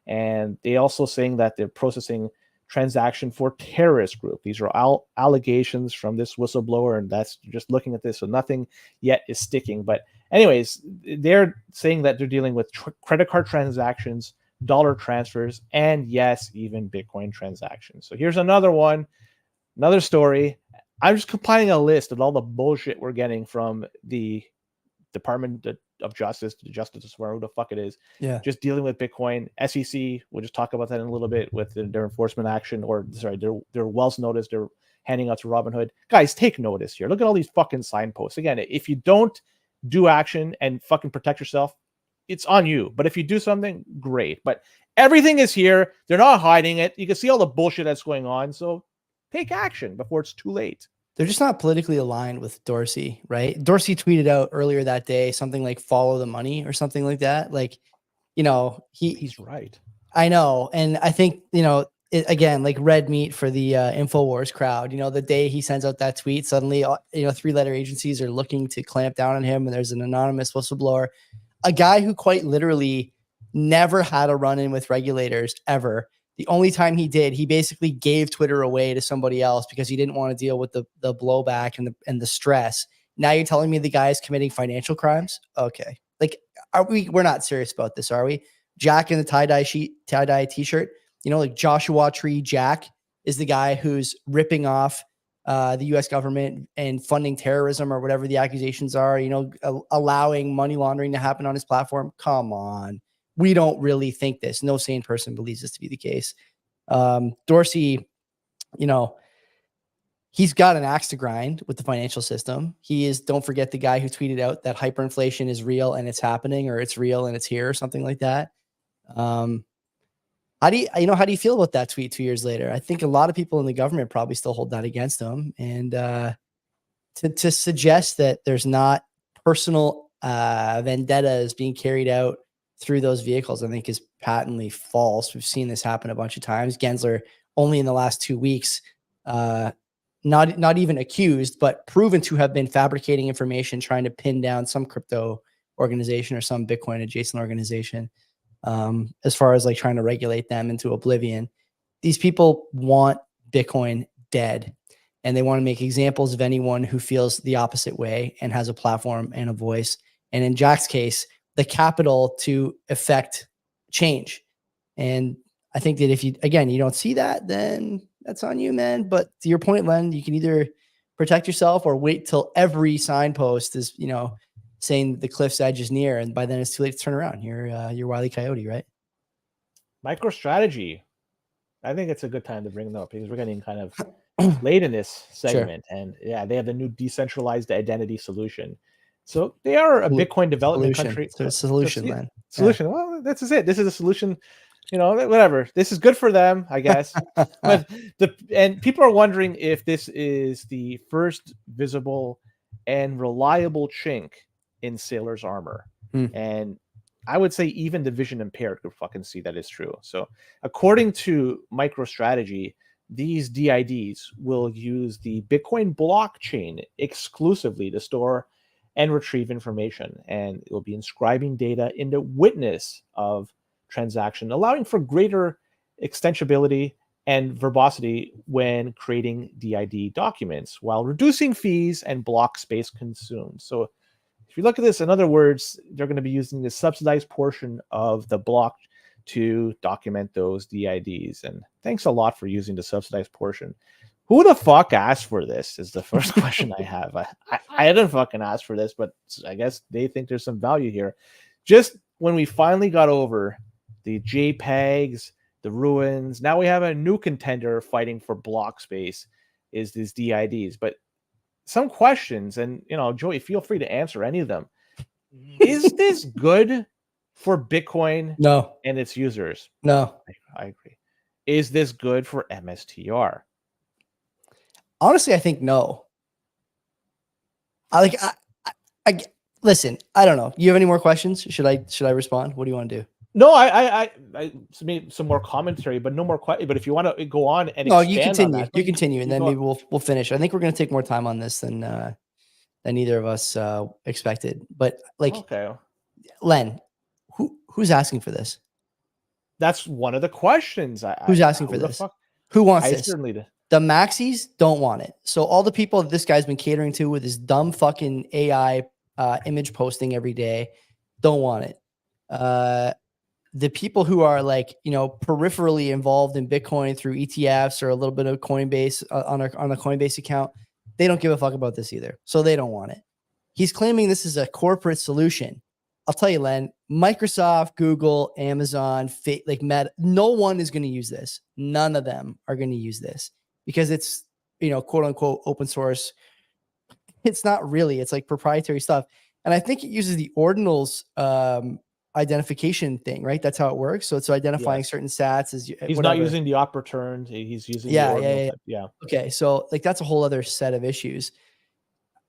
And they also saying that they're processing transaction for terrorist group. These are allegations from this whistleblower, and that's just looking at this. So nothing yet is sticking. But anyways, they're saying that they're dealing with credit card transactions, dollar transfers, and yes, even Bitcoin transactions. So here's another one, another story. I'm just compiling a list of all the bullshit we're getting from the Department of Justice, the Justice, who the fuck it is.
Yeah.
Just dealing with Bitcoin. SEC, we'll just talk about that in a little bit with their enforcement action, or sorry, their Wells notice they're handing out to Robinhood. Guys, take notice here. Look at all these fucking signposts. Again, if you don't do action and fucking protect yourself, it's on you. But if you do something, great. But everything is here. They're not hiding it. You can see all the bullshit that's going on. So take action before it's too late.
They're just not politically aligned with Dorsey, right? Dorsey tweeted out earlier that day something like "follow the money" or something like that. Like, you know,
he's right.
I know, and I think, you know, again, like red meat for the InfoWars crowd. You know, the day he sends out that tweet, suddenly, you know, 3-letter agencies are looking to clamp down on him, and there's an anonymous whistleblower, a guy who quite literally never had a run-in with regulators ever. The only time he did, he basically gave Twitter away to somebody else because he didn't want to deal with the blowback and the stress. Now you're telling me the guy is committing financial crimes? Okay. Like, we're not serious about this, are we? Jack in the tie-dye t-shirt, you know, like Joshua Tree Jack is the guy who's ripping off the US government and funding terrorism or whatever the accusations are, you know, allowing money laundering to happen on his platform. Come on. We don't really think this. No sane person believes this to be the case. Dorsey, you know, he's got an axe to grind with the financial system. He is, don't forget, the guy who tweeted out that hyperinflation is real and it's happening, or it's real and it's here, or something like that. How do you feel about that tweet 2 years later? I think a lot of people in the government probably still hold that against him. And to suggest that there's not personal vendettas being carried out through those vehicles, I think, is patently false. We've seen this happen a bunch of times. Gensler, only in the last 2 weeks, not even accused, but proven to have been fabricating information, trying to pin down some crypto organization or some Bitcoin adjacent organization. as far as like trying to regulate them into oblivion. These people want Bitcoin dead, and they want to make examples of anyone who feels the opposite way and has a platform and a voice. And in Jack's case, the capital to effect change. And I think that if you, again, you don't see that, then that's on you, man. But to your point, Len, you can either protect yourself or wait till every signpost is, you know, saying the cliff's edge is near, and by then it's too late to turn around. You're Wile E. Coyote, right?
MicroStrategy. I think it's a good time to bring them up because we're getting kind of late in this segment. Sure. And yeah, they have the new decentralized identity solution. So they are a Bitcoin development country.
So it's a solution, man.
Solution. Yeah. Well, that's it. This is a solution. You know, whatever. This is good for them, I guess. But and people are wondering if this is the first visible and reliable chink in Sailor's armor. And I would say even the vision impaired could fucking see that is true. So according to MicroStrategy, these DIDs will use the Bitcoin blockchain exclusively to store and retrieve information, and it will be inscribing data in the witness of transaction, allowing for greater extensibility and verbosity when creating DID documents while reducing fees and block space consumed. So if you look at this, in other words, they're going to be using the subsidized portion of the block to document those DIDs. And thanks a lot for using the subsidized portion. Who the fuck asked for this is the first question I have. I didn't fucking ask for this, but I guess they think there's some value here. Just when we finally got over the JPEGs, the ruins, now we have a new contender fighting for block space, is these DIDs. But some questions, and you know, Joey, feel free to answer any of them. Is this good for Bitcoin?
No.
And its users?
No.
I agree. Is this good for MSTR?
Honestly, I think no. I listen. I don't know. You have any more questions? Should I respond? What do you want to do?
No, I made some more commentary, but no more questions. But if you want to go on and
you continue. You continue, and then maybe we'll finish. I think we're going to take more time on this than either of us expected. But like, okay, Len, who's asking for this?
That's one of the questions.
Who's asking for this? Who wants this?
Certainly do.
The maxis don't want it. So all the people that this guy's been catering to with his dumb fucking AI image posting every day don't want it. The people who are like, you know, peripherally involved in Bitcoin through ETFs or a little bit of Coinbase on a Coinbase account, they don't give a fuck about this either. So they don't want it. He's claiming this is a corporate solution. I'll tell you, Len, Microsoft, Google, Amazon, like Meta, no one is going to use this. None of them are going to use this because it's, you know, quote unquote open source. It's not really, it's like proprietary stuff. And I think it uses the ordinals identification thing, right? That's how it works. So it's identifying certain sats as
he's whatever. Not using the op return. He's using
yeah. Okay, so like that's a whole other set of issues.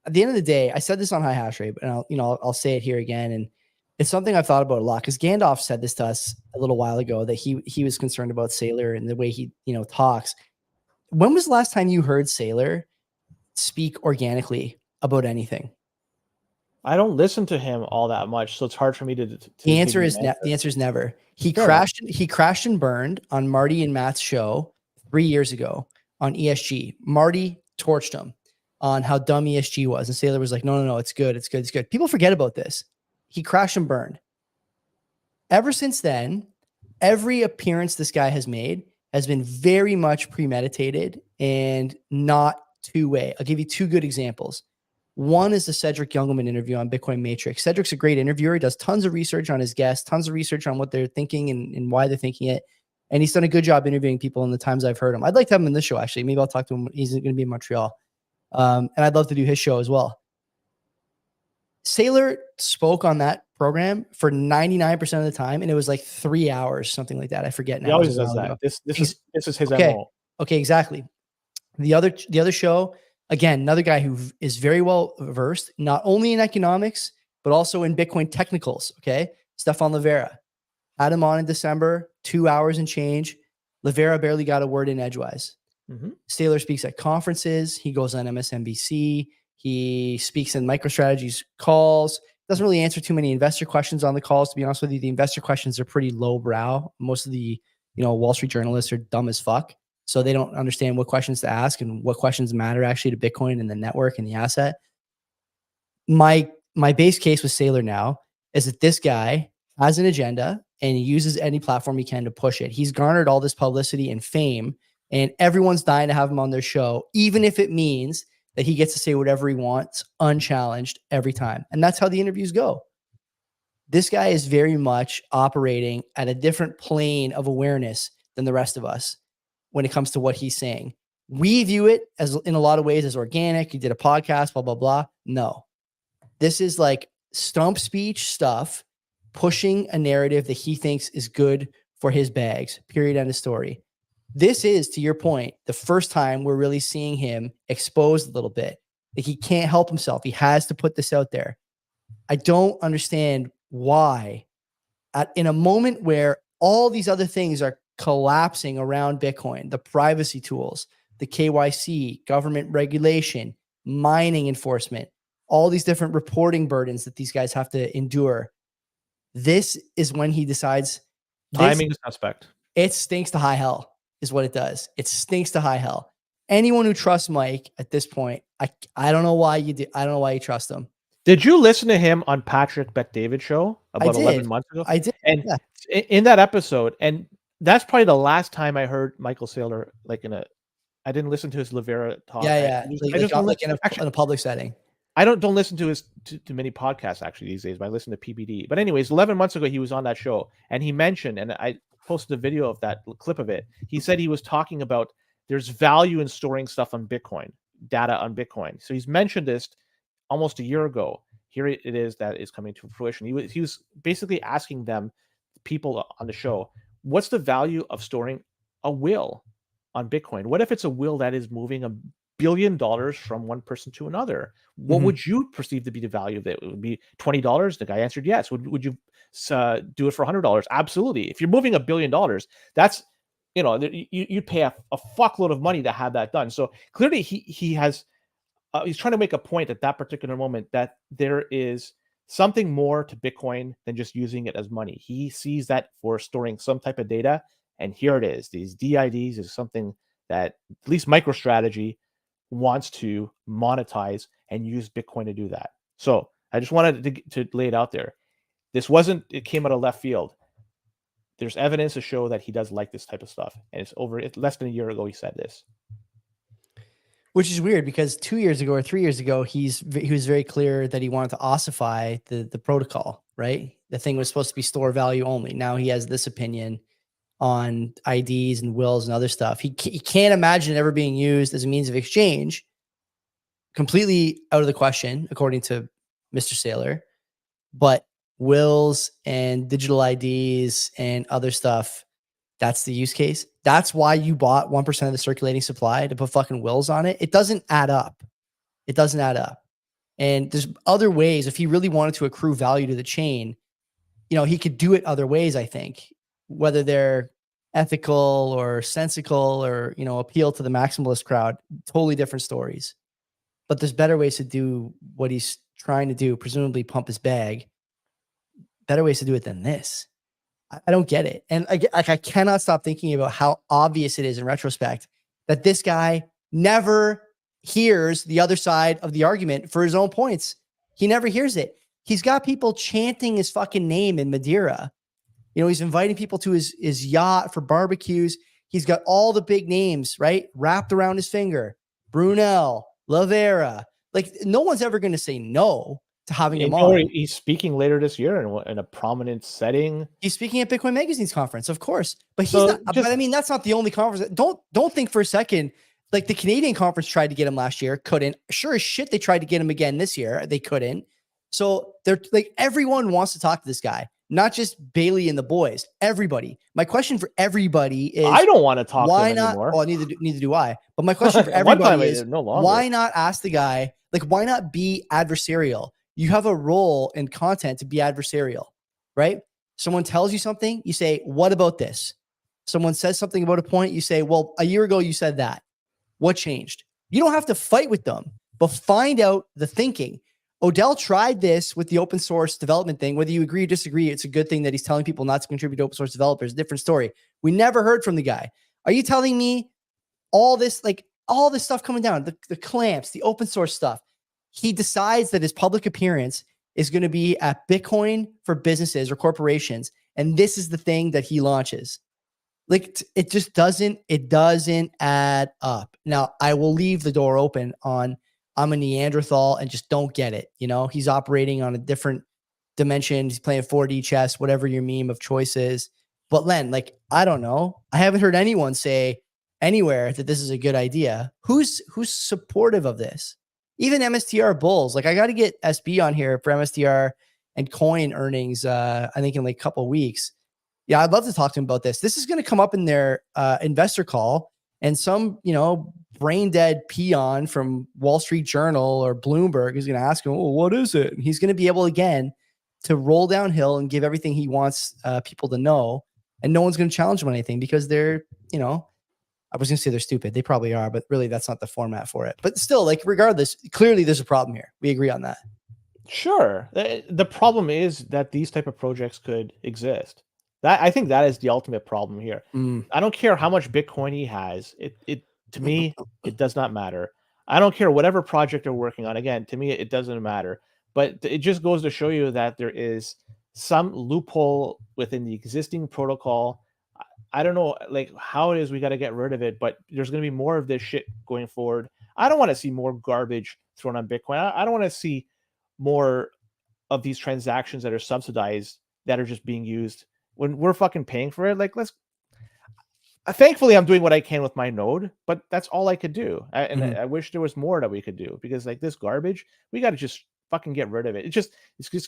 At the end of the day, I said this on High Hash Rate, and I'll say it here again, and it's something I've thought about a lot because Gandalf said this to us a little while ago that he was concerned about Saylor and the way he talks. When was the last time you heard Saylor speak organically about anything?
I don't listen to him all that much, so it's hard for me to
the answer is never. He crashed and burned on Marty and Matt's show 3 years ago on ESG. Marty torched him on how dumb ESG was, and Saylor was like, no, it's good. People forget about this. He crashed and burned. Ever since then, every appearance this guy has made has been very much premeditated and not two-way. I'll give you two good examples. One is the Cedric Youngelman interview on Bitcoin Matrix. Cedric's a great interviewer. He does tons of research on his guests, tons of research on what they're thinking and why they're thinking it. And he's done a good job interviewing people in the times I've heard him. I'd like to have him in this show, actually. Maybe I'll talk to him. He's going to be in Montreal. And I'd love to do his show as well. Saylor spoke on that program for 99% of the time, and it was like 3 hours, something like that. I forget now.
He always does that. This is his MO.
Okay, exactly. The other show, again, another guy who is very well versed, not only in economics, but also in Bitcoin technicals. Okay. Stefan Livera had him on in December, 2 hours and change. Livera barely got a word in edgewise. Saylor speaks at conferences. He goes on MSNBC. He speaks in MicroStrategy's calls. Doesn't really answer too many investor questions on the calls. To be honest with you, the investor questions are pretty lowbrow. Most of the, Wall Street journalists are dumb as fuck. So they don't understand what questions to ask and what questions matter actually to Bitcoin and the network and the asset. My base case with Saylor now is that this guy has an agenda and he uses any platform he can to push it. He's garnered all this publicity and fame, and everyone's dying to have him on their show, even if it means that he gets to say whatever he wants unchallenged every time. And that's how the interviews go. This guy is very much operating at a different plane of awareness than the rest of us when it comes to what he's saying. We view it as, in a lot of ways, as organic. He did a podcast, blah, blah, blah. No, this is like stump speech stuff, pushing a narrative that he thinks is good for his bags, period, end of story. This is, to your point, the first time we're really seeing him exposed a little bit. Like, he can't help himself. He has to put this out there. I don't understand why, in a moment where all these other things are collapsing around Bitcoin, the privacy tools, the KYC, government regulation, mining enforcement, all these different reporting burdens that these guys have to endure. This is when he decides
timing is suspect.
It stinks to high hell is what it does. It stinks to high hell. Anyone who trusts Mike at this point, I don't know why you do. I don't know why you trust him.
Did you listen to him on Patrick Bet-David show about 11 months ago?
I did.
And in that episode, and that's probably the last time I heard Michael Saylor, like I didn't listen to his Livera talk.
Yeah.
I just don't
like in a public setting.
I don't listen to his to many podcasts actually these days, but I listen to PBD. But anyways, 11 months ago, he was on that show and he mentioned, and I posted a video of that clip of it. He said he was talking about there's value in storing stuff on Bitcoin, data on Bitcoin. So he's mentioned this almost a year ago. Here it is that is coming to fruition. He was basically asking them, people on the show, what's the value of storing a will on Bitcoin? What if it's a will that is moving $1 billion from one person to another? What would you perceive to be the value of it? It would be $20. The guy answered yes. Would you do it for $100? Absolutely. If you're moving $1 billion, that's, you'd pay a fuckload of money to have that done. So clearly he has, he's trying to make a point at that particular moment that there is something more to Bitcoin than just using it as money. He sees that for storing some type of data, and here it is. These DIDs is something that at least MicroStrategy wants to monetize and use Bitcoin to do that. So I just wanted to lay it out there. It came out of left field. There's evidence to show that he does like this type of stuff. And it's less than a year ago he said this.
Which is weird because 2 years ago or 3 years ago, he was very clear that he wanted to ossify the protocol, right? The thing was supposed to be store value only. Now he has this opinion on IDs and wills and other stuff. He can't imagine it ever being used as a means of exchange. Completely out of the question, according to Mr. Saylor. But wills and digital IDs and other stuff, that's the use case. That's why you bought 1% of the circulating supply to put fucking wills on it. It doesn't add up. It doesn't add up. And there's other ways. If he really wanted to accrue value to the chain, he could do it other ways, I think, whether they're ethical or sensical or, appeal to the maximalist crowd, totally different stories. But there's better ways to do what he's trying to do, presumably pump his bag. Better ways to do it than this. I don't get it. And I cannot stop thinking about how obvious it is in retrospect that this guy never hears the other side of the argument for his own points. He never hears it. He's got people chanting his fucking name in Madeira. He's inviting people to his yacht for barbecues. He's got all the big names, right, wrapped around his finger. Brunel, Lavera. Like, no one's ever going to say no to having him on.
He's speaking later this year in a prominent setting.
He's speaking at Bitcoin Magazine's conference, of course. But he's not. But I mean, that's not the only conference. Don't think for a second. Like, the Canadian conference tried to get him last year, couldn't. Sure as shit, they tried to get him again this year. They couldn't. So they're like, everyone wants to talk to this guy, not just Bailey and the boys. Everybody. My question for everybody is,
I don't want to talk to him anymore.
Well, neither do I. But my question for everybody is, why not ask the guy? Like, why not be adversarial? You have a role in content to be adversarial, right? Someone tells you something, you say, what about this? Someone says something about a point, you say, well, a year ago you said that. What changed? You don't have to fight with them, but find out the thinking. Odell tried this with the open source development thing. Whether you agree or disagree, it's a good thing that he's telling people not to contribute to open source developers. Different story. We never heard from the guy. Are you telling me all this stuff coming down, the clamps, the open source stuff? He decides that his public appearance is going to be at Bitcoin for businesses or corporations. And this is the thing that he launches. Like, it just doesn't add up. Now, I will leave the door open on I'm a Neanderthal and just don't get it. You know, he's operating on a different dimension. He's playing 4D chess, whatever your meme of choice is. But Len, like, I don't know. I haven't heard anyone say anywhere that this is a good idea. Who's supportive of this? Even MSTR bulls. Like, I got to get SB on here for MSTR and coin earnings, I think in like a couple of weeks. Yeah, I'd love to talk to him about this. This is going to come up in their investor call, and some, brain dead peon from Wall Street Journal or Bloomberg is going to ask him, well, what is it? And he's going to be able again to roll downhill and give everything he wants people to know. And no one's going to challenge him on anything because they're, I was going to say they're stupid. They probably are, but really that's not the format for it. But still, like, regardless, clearly there's a problem here. We agree on that.
Sure. The problem is that these type of projects could exist. I think that is the ultimate problem here. I don't care how much Bitcoin he has. It to me, it does not matter. I don't care whatever project they're working on. Again, to me, it doesn't matter. But it just goes to show you that there is some loophole within the existing protocol. I don't know, like, how it is we got to get rid of it, but there's going to be more of this shit going forward. I don't want to see more garbage thrown on Bitcoin. I don't want to see more of these transactions that are subsidized that are just being used when we're fucking paying for it. Like, thankfully I'm doing what I can with my node, but that's all I could do. I wish there was more that we could do, because like this garbage, we got to just fucking get rid of it. It just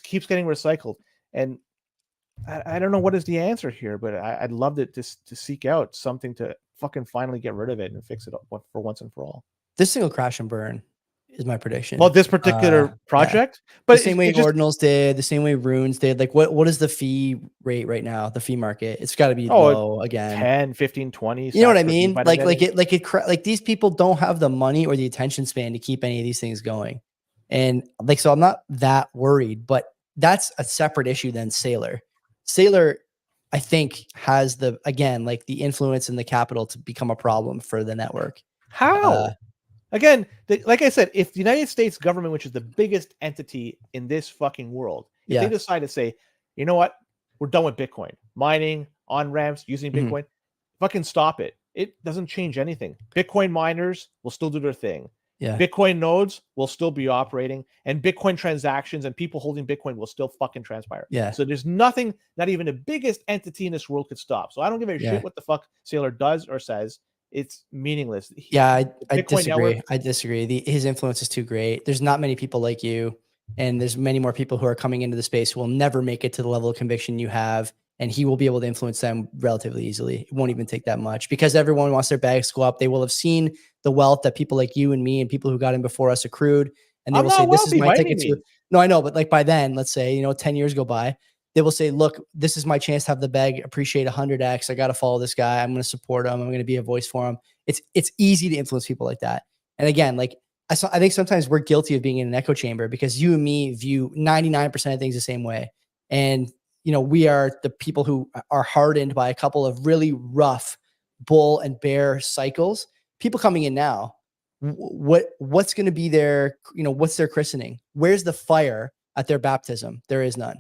keeps getting recycled. And I don't know what is the answer here, but I'd love to seek out something to fucking finally get rid of it and fix it up for once and for all.
This thing will crash and burn is my prediction.
Well, this particular project, but
the same way Ordinals did, the same way Runes did. Like, what is the fee rate right now? The fee market, it's got to be low again.
10, 15, 20.
You know what I mean? Like these people don't have the money or the attention span to keep any of these things going. And like, so I'm not that worried, but that's a separate issue than Saylor. Saylor, I think, has the influence and the capital to become a problem for the network.
How? Again, like I said, if the United States government, which is the biggest entity in this fucking world, if they decide to say, you know what, we're done with Bitcoin mining, on ramps, using Bitcoin, fucking stop it. It doesn't change anything. Bitcoin miners will still do their thing. Yeah. Bitcoin nodes will still be operating, and Bitcoin transactions and people holding Bitcoin will still fucking transpire. Yeah. So there's nothing, not even the biggest entity in this world could stop. So I don't give a shit what the fuck Saylor does or says. It's meaningless.
I disagree. I disagree. His influence is too great. There's not many people like you, and there's many more people who are coming into the space who will never make it to the level of conviction you have, and he will be able to influence them relatively easily. It won't even take that much, because everyone wants their bags to go up. They will have seen the wealth that people like you and me and people who got in before us accrued, and they will say, this is my ticket to... No, I know, but like by then, let's say, 10 years go by, they will say, look, this is my chance to have the bag appreciate 100x. I got to follow this guy. I'm going to support him. I'm going to be a voice for him. It's easy to influence people like that. And again, like I think sometimes we're guilty of being in an echo chamber, because you and me view 99% of things the same way. And, we are the people who are hardened by a couple of really rough bull and bear cycles. People coming in now, what's going to be their, what's their christening? Where's the fire at their baptism? There is none.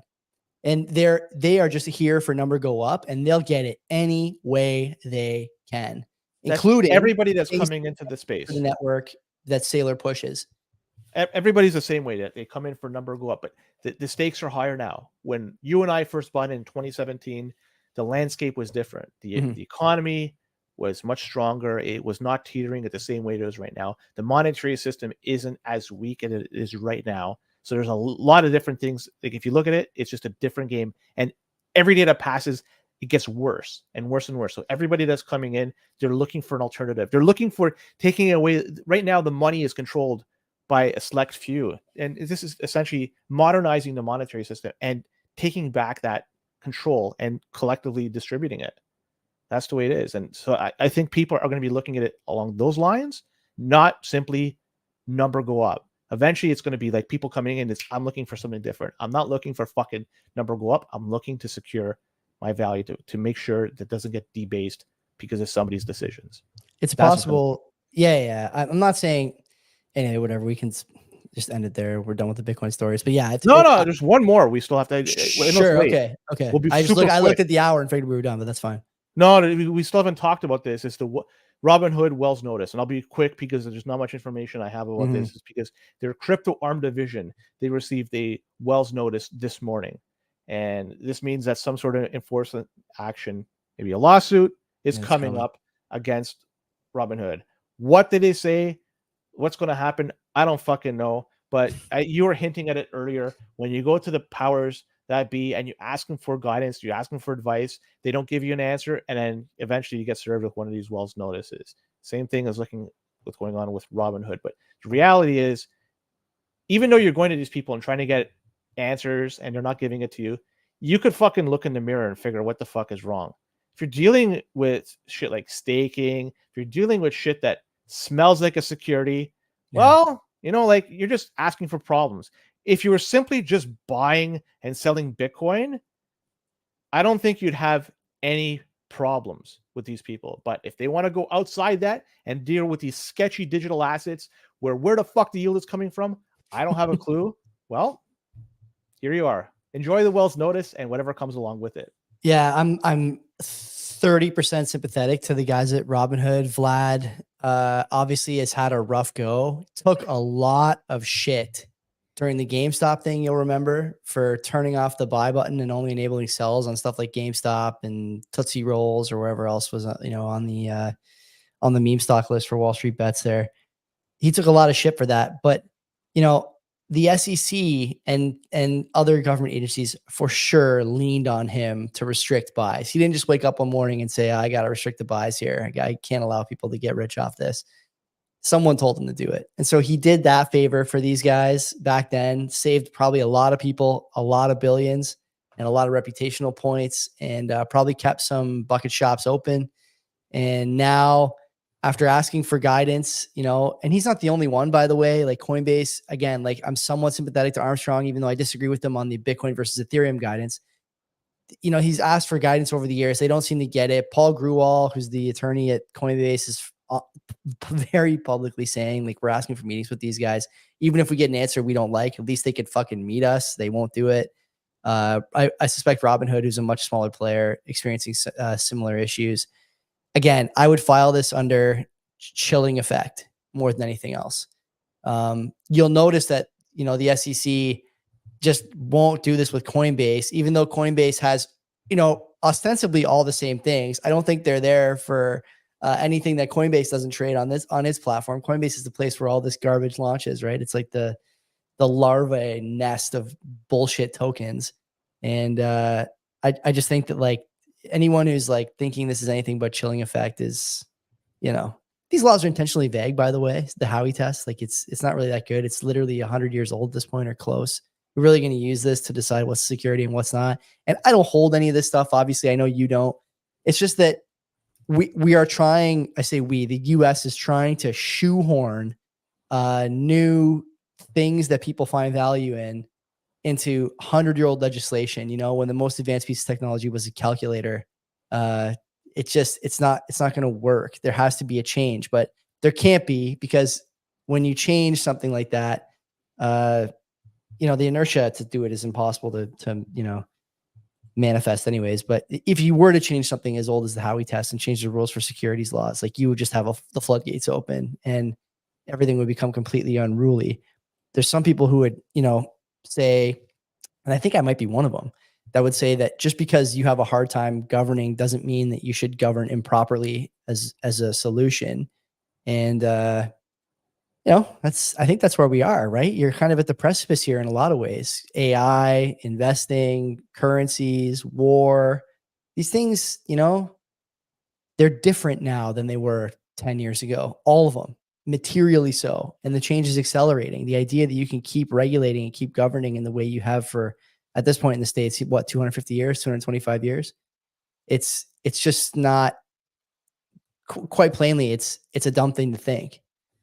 And they are just here for number go up, and they'll get it any way they can, including
everybody that's coming into the space,
the network that Saylor pushes.
Everybody's the same way, that they come in for number go up, but the stakes are higher now. When you and I first bought in 2017, the landscape was different. The economy was much stronger. It was not teetering at the same way it is right now. The monetary system isn't as weak as it is right now. So there's a lot of different things. Like, if you look at it, it's just a different game. And every day that passes, it gets worse and worse and worse. So everybody that's coming in, they're looking for an alternative. They're looking for taking away. Right now, the money is controlled by a select few. And this is essentially modernizing the monetary system and taking back that control and collectively distributing it. That's the way it is. And so I think people are going to be looking at it along those lines, not simply number go up. Eventually, it's going to be like people coming in. I'm looking for something different. I'm not looking for fucking number go up. I'm looking to secure my value to make sure that doesn't get debased because of somebody's decisions.
It's possible. Yeah. I'm not saying anyway, whatever. We can just end it there. We're done with the Bitcoin stories. But yeah,
no, there's one more. We still have to.
Sure. Okay.
We'll be
I
super
looked at the hour and figured we were done, but that's fine.
No, we still haven't talked about this. It's the Robinhood Wells notice, and I'll be quick because there's not much information I have about this. It's because their crypto arm division, they received a Wells notice this morning, and this means that some sort of enforcement action, maybe a lawsuit, is coming up against Robinhood. What did they say? What's going to happen? I don't fucking know. But you were hinting at it earlier. When you go to the powers that be and you ask them for guidance, you ask them for advice, they don't give you an answer, and then eventually you get served with one of these Wells notices. Same thing as looking what's going on with Robinhood. But the reality is, even though you're going to these people and trying to get answers and they're not giving it to you, you could fucking look in the mirror and figure what the fuck is wrong. If you're dealing with shit like staking, if you're dealing with shit that smells like a security, well, like you're just asking for problems. If you were simply just buying and selling Bitcoin, I don't think you'd have any problems with these people. But if they want to go outside that and deal with these sketchy digital assets where the fuck the yield is coming from, I don't have a clue. Well, here you are. Enjoy the Wells notice and whatever comes along with it.
Yeah, I'm 30% sympathetic to the guys at Robinhood. Vlad obviously has had a rough go. Took a lot of shit during the GameStop thing, you'll remember, for turning off the buy button and only enabling sells on stuff like GameStop and Tootsie Rolls or wherever else was on the meme stock list for Wall Street Bets there. He took a lot of shit for that, but the SEC and other government agencies for sure leaned on him to restrict buys. He didn't just wake up one morning and say, I got to restrict the buys here. I can't allow people to get rich off this. Someone told him to do it. And so he did that favor for these guys back then, saved probably a lot of people, a lot of billions and a lot of reputational points, and probably kept some bucket shops open. And now, after asking for guidance, and he's not the only one, by the way, like Coinbase, again, like I'm somewhat sympathetic to Armstrong, even though I disagree with them on the Bitcoin versus Ethereum guidance. He's asked for guidance over the years. They don't seem to get it. Paul Grewal, who's the attorney at Coinbase, is very publicly saying, like, we're asking for meetings with these guys. Even if we get an answer we don't like, at least they could fucking meet us. They won't do it. I suspect Robinhood, who's a much smaller player, experiencing similar issues. Again, I would file this under chilling effect more than anything else. You'll notice that, the SEC just won't do this with Coinbase, even though Coinbase has, ostensibly all the same things. I don't think they're there for anything that Coinbase doesn't trade on its platform. Coinbase is the place where all this garbage launches, right? It's like the larvae nest of bullshit tokens. And I just think that, like, anyone who's like thinking this is anything but chilling effect is, these laws are intentionally vague, by the way. The Howey test, like it's not really that good. It's literally 100 years old at this point or close. We're really going to use this to decide what's security and what's not. And I don't hold any of this stuff. Obviously, I know you don't. It's just that we are trying, I say we, the US is trying to shoehorn new things that people find value in into 100-year-old legislation. When the most advanced piece of technology was a calculator, it's not going to work. There has to be a change, but there can't be, because when you change something like that, the inertia to do it is impossible to manifest anyways. But if you were to change something as old as the Howey test and change the rules for securities laws, like, you would just have the floodgates open and everything would become completely unruly. There's some people who would, say, and I think I might be one of them, that would say that just because you have a hard time governing doesn't mean that you should govern improperly as a solution. And, I think that's where we are, right? You're kind of at the precipice here in a lot of ways. AI, investing, currencies, war, these things, they're different now than they were 10 years ago. All of them, materially so. And the change is accelerating. The idea that you can keep regulating and keep governing in the way you have for, at this point in the States, 250 years, 225 years. It's just not, quite plainly, it's a dumb thing to think.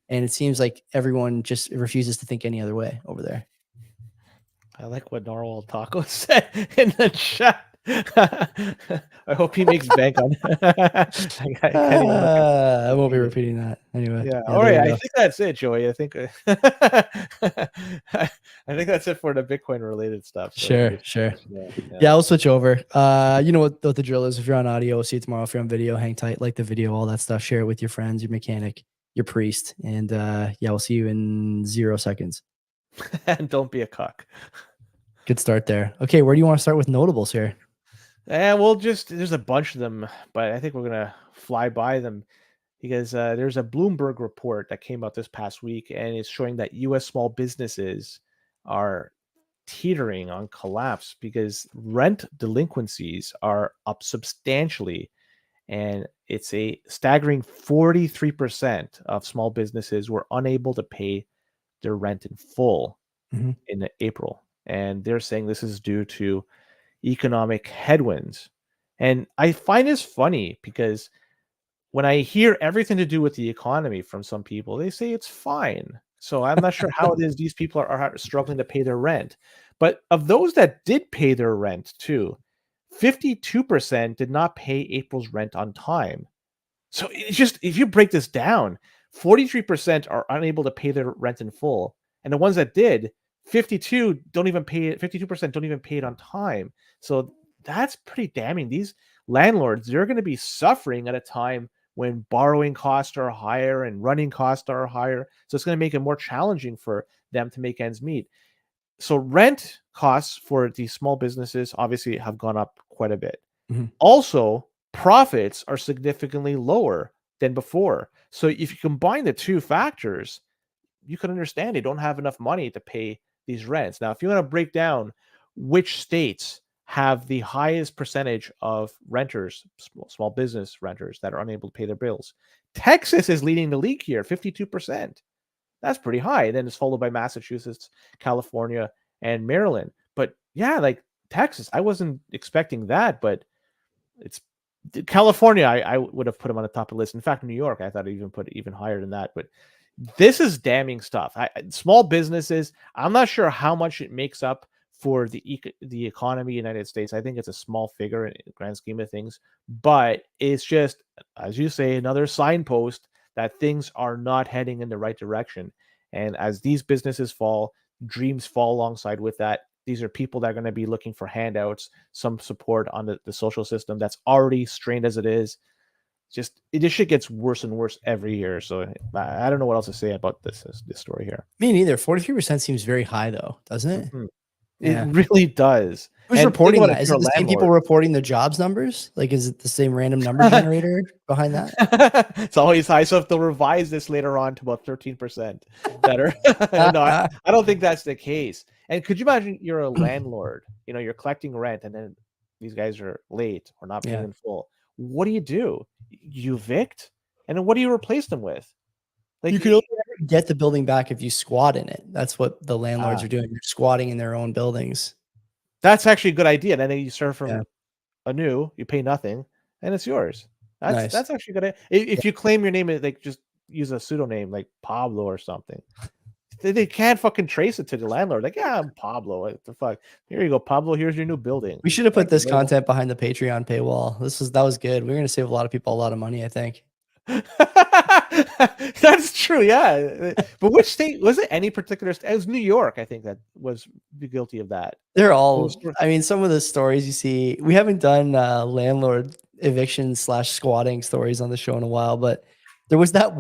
And it seems like everyone just refuses to think any other way over there.
I like what Narwhal Taco said in the chat. I hope he makes bank on I can't even look at
I won't be repeating that anyway.
Yeah.
Yeah,
All
there
right.
you
I
go.
think that's it, Joey. I think I think that's it for the Bitcoin related stuff. So
Sure. Yeah, I'll switch over. You know what the drill is. If you're on audio, we'll see you tomorrow. If you're on video, hang tight, like the video, all that stuff. Share it with your friends, your mechanic, your priest. And yeah, we'll see you in 0 seconds.
And don't be a cuck.
Good start there. Okay, where do you want to start with notables here?
And we'll there's a bunch of them, but I think we're gonna fly by them because there's a Bloomberg report that came out this past week, and it's showing that U.S. small businesses are teetering on collapse because rent delinquencies are up substantially, and it's a staggering 43% of small businesses were unable to pay their rent in full in April, and they're saying this is due to economic headwinds. And I find this funny because when I hear everything to do with the economy from some people, they say it's fine. So I'm not sure how it is these people are struggling to pay their rent. But of those that did pay their rent too, 52% did not pay April's rent on time. So it's just, if you break this down, 43% are unable to pay their rent in full. And the ones that did, 52% don't even pay it on time. So that's pretty damning. These landlords, they're going to be suffering at a time when borrowing costs are higher and running costs are higher. So it's going to make it more challenging for them to make ends meet. So rent costs for these small businesses obviously have gone up quite a bit. Also, profits are significantly lower than before. So if you combine the two factors, you can understand they don't have enough money to pay these rents. Now, if you want to break down which states have the highest percentage of renters, small business renters that are unable to pay their bills, Texas is leading the league here, 52%. That's pretty high. Then it's followed by Massachusetts, California, and Maryland. But yeah, like Texas, I wasn't expecting that, but it's California. I would have put them on the top of the list. In fact, New York, I thought I'd even put it even higher than that. But this is damning stuff. Small businesses, I'm not sure how much it makes up for the economy in the United States. I think it's a small figure in the grand scheme of things, but it's just, as you say, another signpost that things are not heading in the right direction. And as these businesses fall, dreams fall alongside with that. These are people that are going to be looking for handouts, some support on the social system that's already strained as it is. Just this shit gets worse and worse every year. So I don't know what else to say about this story here.
Me neither. 43% seems very high though, doesn't it?
It really does.
Who's reporting that? Is it the same people reporting the jobs numbers? Like, is it the same random number generator behind that?
It's always high. So if they'll revise this later on to about 13% better. No, I don't think that's the case. And could you imagine you're a landlord, you're collecting rent and then these guys are late or not paying in full. What do? You evict? And then what do you replace them with?
Like, you can only get the building back if you squat in it. That's what the landlords are doing. They're squatting in their own buildings.
That's actually a good idea. And then you start from anew, you pay nothing, and it's yours. That's actually good. If you claim your name, like just use a pseudonym like Pablo or something. They can't fucking trace it to the landlord. Like, yeah, I'm Pablo. What the fuck? Here you go, Pablo. Here's your new building.
We should have put this content behind the Patreon paywall. That was good. We're gonna save a lot of people a lot of money, I think.
That's true, yeah. But which state was it? Any particular state? It was New York, I think, that was guilty of that.
They're all. I mean, some of the stories you see. We haven't done landlord eviction / squatting stories on the show in a while, but there was that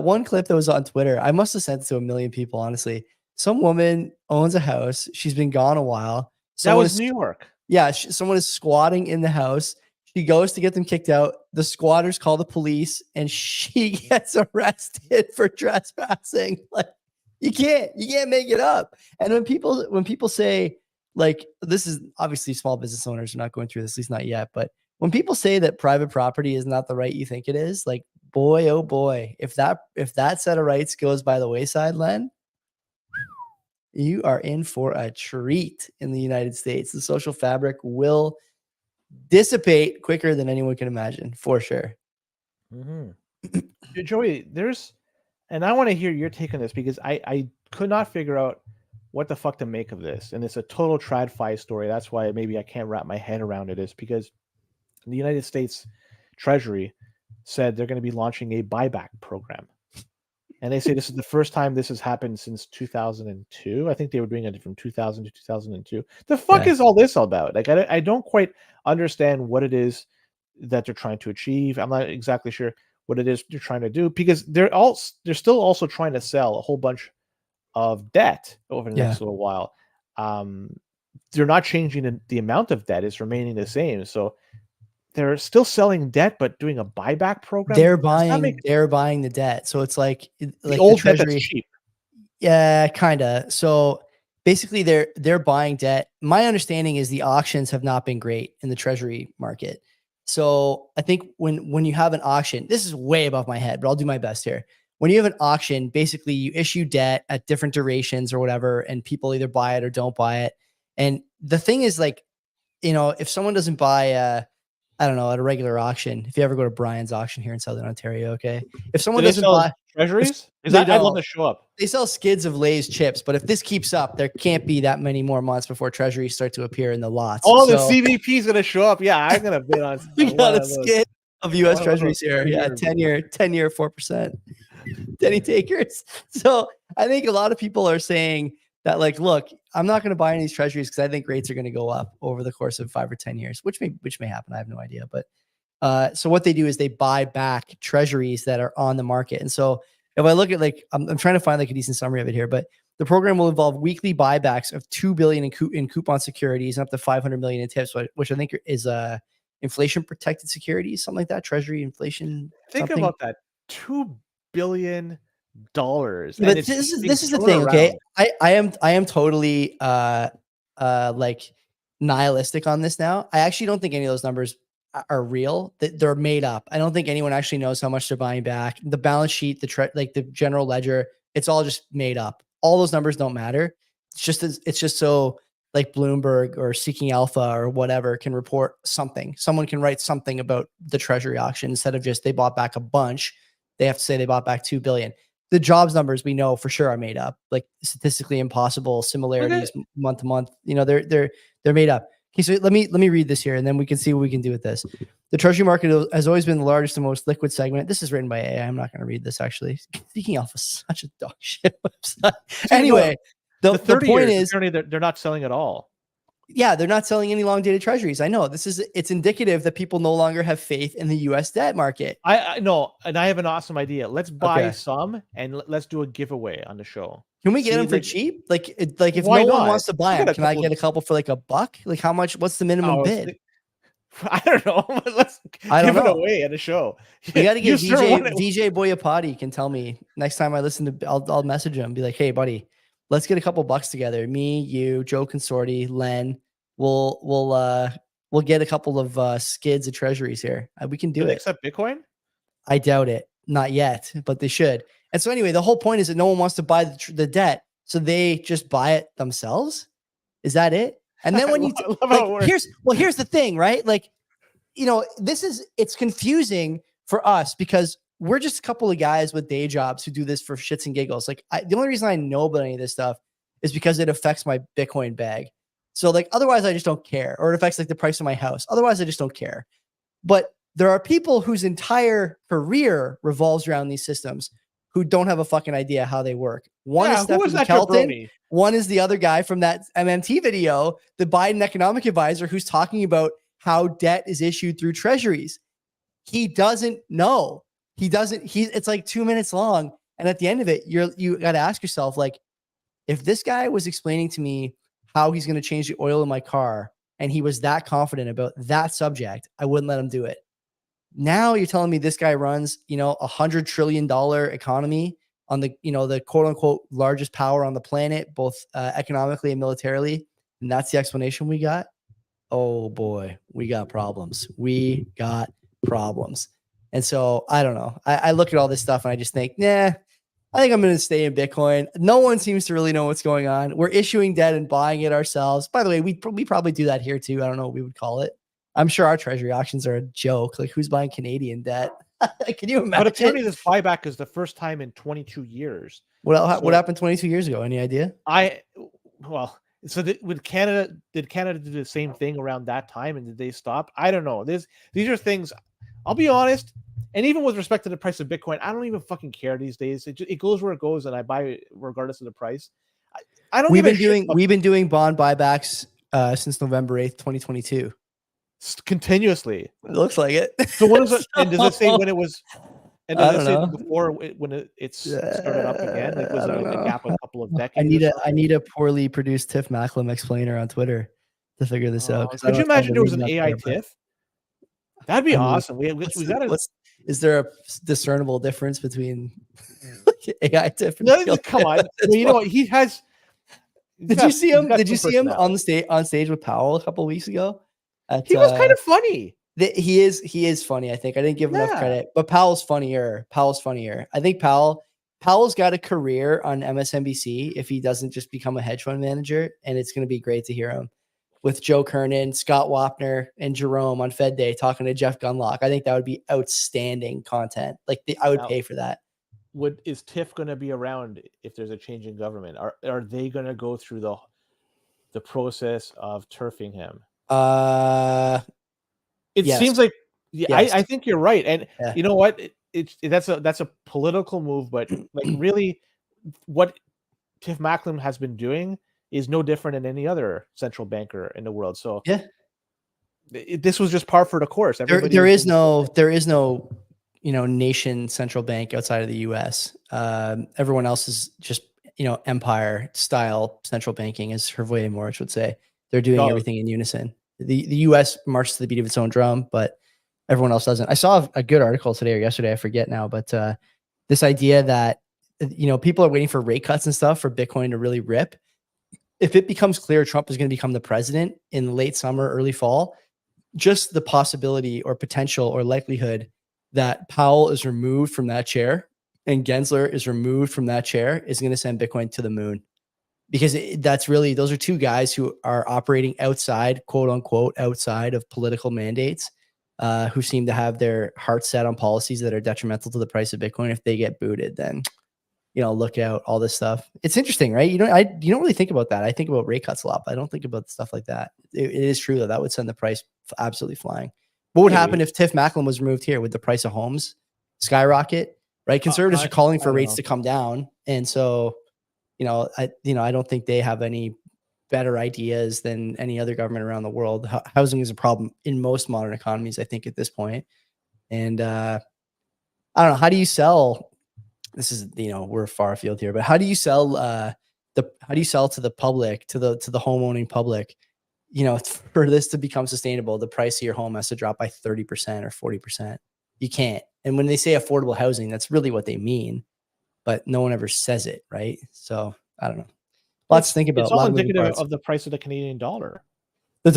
one clip that was on Twitter. I must have sent it to a million people. Honestly, some woman owns a house. She's been gone a while.
That was New York.
Yeah, someone is squatting in the house. She goes to get them kicked out. The squatters call the police, and she gets arrested for trespassing. Like, you can't make it up. And when people say, like, this is obviously small business owners are not going through this, at least not yet. But when people say that private property is not the right you think it is, like, boy, oh boy, if that set of rights goes by the wayside, Len, you are in for a treat in the United States. The social fabric will dissipate quicker than anyone can imagine, for sure.
Joey, there's And I want to hear your take on this because I could not figure out what the fuck to make of this. And it's a total TradFi story. That's why maybe I can't wrap my head around it, is because the United States Treasury said they're going to be launching a buyback program. And they say this is the first time this has happened since 2002. I think they were doing it from 2000 to 2002. The fuck is all this about? Like, I don't quite understand what it is that they're trying to achieve. I'm not exactly sure what it is they're trying to do, because they're still also trying to sell a whole bunch of debt over the next little while. They're not changing the amount of debt; it's remaining the same. So they're still selling debt, but doing a buyback program.
They're buying the debt. So it's like
the old
Treasury,
debt that's cheap.
Yeah, kind of. So basically they're buying debt. My understanding is the auctions have not been great in the Treasury market. So I think when you have an auction, this is way above my head, but I'll do my best here. When you have an auction, basically you issue debt at different durations or whatever, and people either buy it or don't buy it. And the thing is, like, if someone doesn't buy I don't know, at a regular auction, if you ever go to Brian's auction here in Southern Ontario, okay? If someone doesn't buy
treasuries, I'd love to show up.
They sell skids of Lay's chips, but if this keeps up, there can't be that many more months before treasuries start to appear in the lots.
Oh, the CBP is going to show up. Yeah, I'm going to bid on.
We got a skid of U.S. treasuries here. Yeah, 10-year, 4%. Denny takers. So I think a lot of people are saying that, like, look, I'm not going to buy any of these treasuries because I think rates are going to go up over the course of 5 or 10 years, which may happen. I have no idea. But so what they do is they buy back treasuries that are on the market. And so if I look at, like, I'm trying to find like a decent summary of it here, but the program will involve weekly buybacks of $2 billion in coupon securities and up to $500 million in tips, which I think is inflation protected securities, something like that. Treasury inflation.
Think about that. $2 billion.
But this is the thing, okay? I am totally like nihilistic on this now. I actually don't think any of those numbers are real. They're made up. I don't think anyone actually knows how much they're buying back. The balance sheet, the general ledger, it's all just made up. All those numbers don't matter. It's just so, like, Bloomberg or Seeking Alpha or whatever can report something. Someone can write something about the treasury auction instead of just they bought back a bunch. They have to say they bought back 2 billion. The jobs numbers we know for sure are made up, like statistically impossible similarities month to month. They're made up. Okay, so let me read this here, and then we can see what we can do with this. The treasury market has always been the largest and most liquid segment. This is written by AI. I'm not going to read this, actually. Speaking Alpha is such a dog shit website. Anyway, the point is
they're not selling at all.
Yeah, they're not selling any long dated treasuries. I know it's indicative that people no longer have faith in the U.S. debt market.
I know, and I have an awesome idea. Let's buy some and let's do a giveaway on the show.
Can we get them for cheap? Like if no one wants to buy them, can I get a couple for like $1? Like, how much? What's the minimum bid?
I don't know. Let's give it away at a show.
You got to get DJ Boyapati can tell me next time I listen to. I'll message him and be like, hey, buddy, let's get a couple bucks together. Me, you, Joe Consorti, Len. We'll get a couple of skids of treasuries here. We can do it.
Accept Bitcoin?
I doubt it. Not yet, but they should. And so anyway, the whole point is that no one wants to buy the debt, so they just buy it themselves. Is that it? And then when here's the thing, right? Like, it's confusing for us because we're just a couple of guys with day jobs who do this for shits and giggles. Like, the only reason I know about any of this stuff is because it affects my Bitcoin bag. So, like, otherwise I just don't care, or it affects, like, the price of my house. Otherwise I just don't care. But there are people whose entire career revolves around these systems who don't have a fucking idea how they work. One is Stephanie Kelton. One is the other guy from that MMT video, the Biden economic advisor, who's talking about how debt is issued through treasuries. He doesn't know. It's like 2 minutes long. And at the end of it, you got to ask yourself, like, if this guy was explaining to me how he's going to change the oil in my car, and he was that confident about that subject, I wouldn't let him do it. Now you're telling me this guy runs, $100 trillion economy on the quote unquote largest power on the planet, both economically and militarily. And that's the explanation we got. Oh boy, we got problems. And so I don't know. I look at all this stuff and I just think, I think I'm going to stay in Bitcoin. No one seems to really know what's going on. We're issuing debt and buying it ourselves. By the way, we probably do that here too. I don't know what we would call it. I'm sure our treasury auctions are a joke. Like, who's buying Canadian debt? Can you
But
imagine?
apparently this buyback is the first time in 22 years.
What happened 22 years ago? Any idea?
So did Canada do the same thing around that time, and did they stop? I don't know. These are things. I'll be honest, and even with respect to the price of Bitcoin, I don't even fucking care these days. It goes where it goes, and I buy regardless of the price. I don't.
We've been doing bond buybacks since November 8th, 2022.
Continuously.
It looks like it.
So what is it? And does it say when it was? And
I
does it
don't
say before when it's started up again? Like was there a gap of a couple of decades?
I need a poorly produced Tiff Macklem explainer on Twitter to figure this out.
Could you imagine there was an AI Tiff? That'd be awesome. We got
is there a discernible difference between AI Tiff?
No, come on. Well, you know what? He has.
Did you see him? Did you see him on stage with Powell a couple of weeks ago?
He was kind of funny.
He is funny. I think I didn't give him enough credit, but Powell's funnier. I think Powell's got a career on MSNBC if he doesn't just become a hedge fund manager, and it's going to be great to hear him with Joe Kernan, Scott Wapner, and Jerome on Fed Day talking to Jeff Gunlock. I think that would be outstanding content. Like I would pay for that.
Is Tiff going to be around if there's a change in government? Are they going to go through the process of turfing him? It seems like I think you're right, and you know what? That's a political move, but like really, what Tiff Macklem has been doing is no different than any other central banker in the world. So this was just par for the course.
There is no nation central bank outside of the U.S. Everyone else is just empire style central banking, as Hervé Moritz would say. They're doing everything in unison. The U.S. marches to the beat of its own drum, but everyone else doesn't. I saw a good article today or yesterday, I forget now, but this idea that people are waiting for rate cuts and stuff for Bitcoin to really rip. If it becomes clear Trump is going to become the president in late summer, early fall, just the possibility or potential or likelihood that Powell is removed from that chair and Gensler is removed from that chair is going to send Bitcoin to the moon. Because those are two guys who are operating outside, quote unquote, outside of political mandates, who seem to have their hearts set on policies that are detrimental to the price of Bitcoin. If they get booted, then, look out, all this stuff. It's interesting, right? You don't really think about that. I think about rate cuts a lot, but I don't think about stuff like that. It is true that would send the price absolutely flying. What would happen if Tiff Macklem was removed here? Would the price of homes skyrocket, right? Conservatives are calling for rates to come down. And so, I don't think they have any better ideas than any other government around the world. Housing is a problem in most modern economies, I think, at this point. And I don't know. How do you sell? This is, we're far afield here, but how do you sell to the public, to the home owning public, for this to become sustainable? The price of your home has to drop by 30% or 40%. You can't. And when they say affordable housing, that's really what they mean, but no one ever says it, right? So I don't know. Lots to think about.
It's all indicative of the price of the Canadian dollar.
The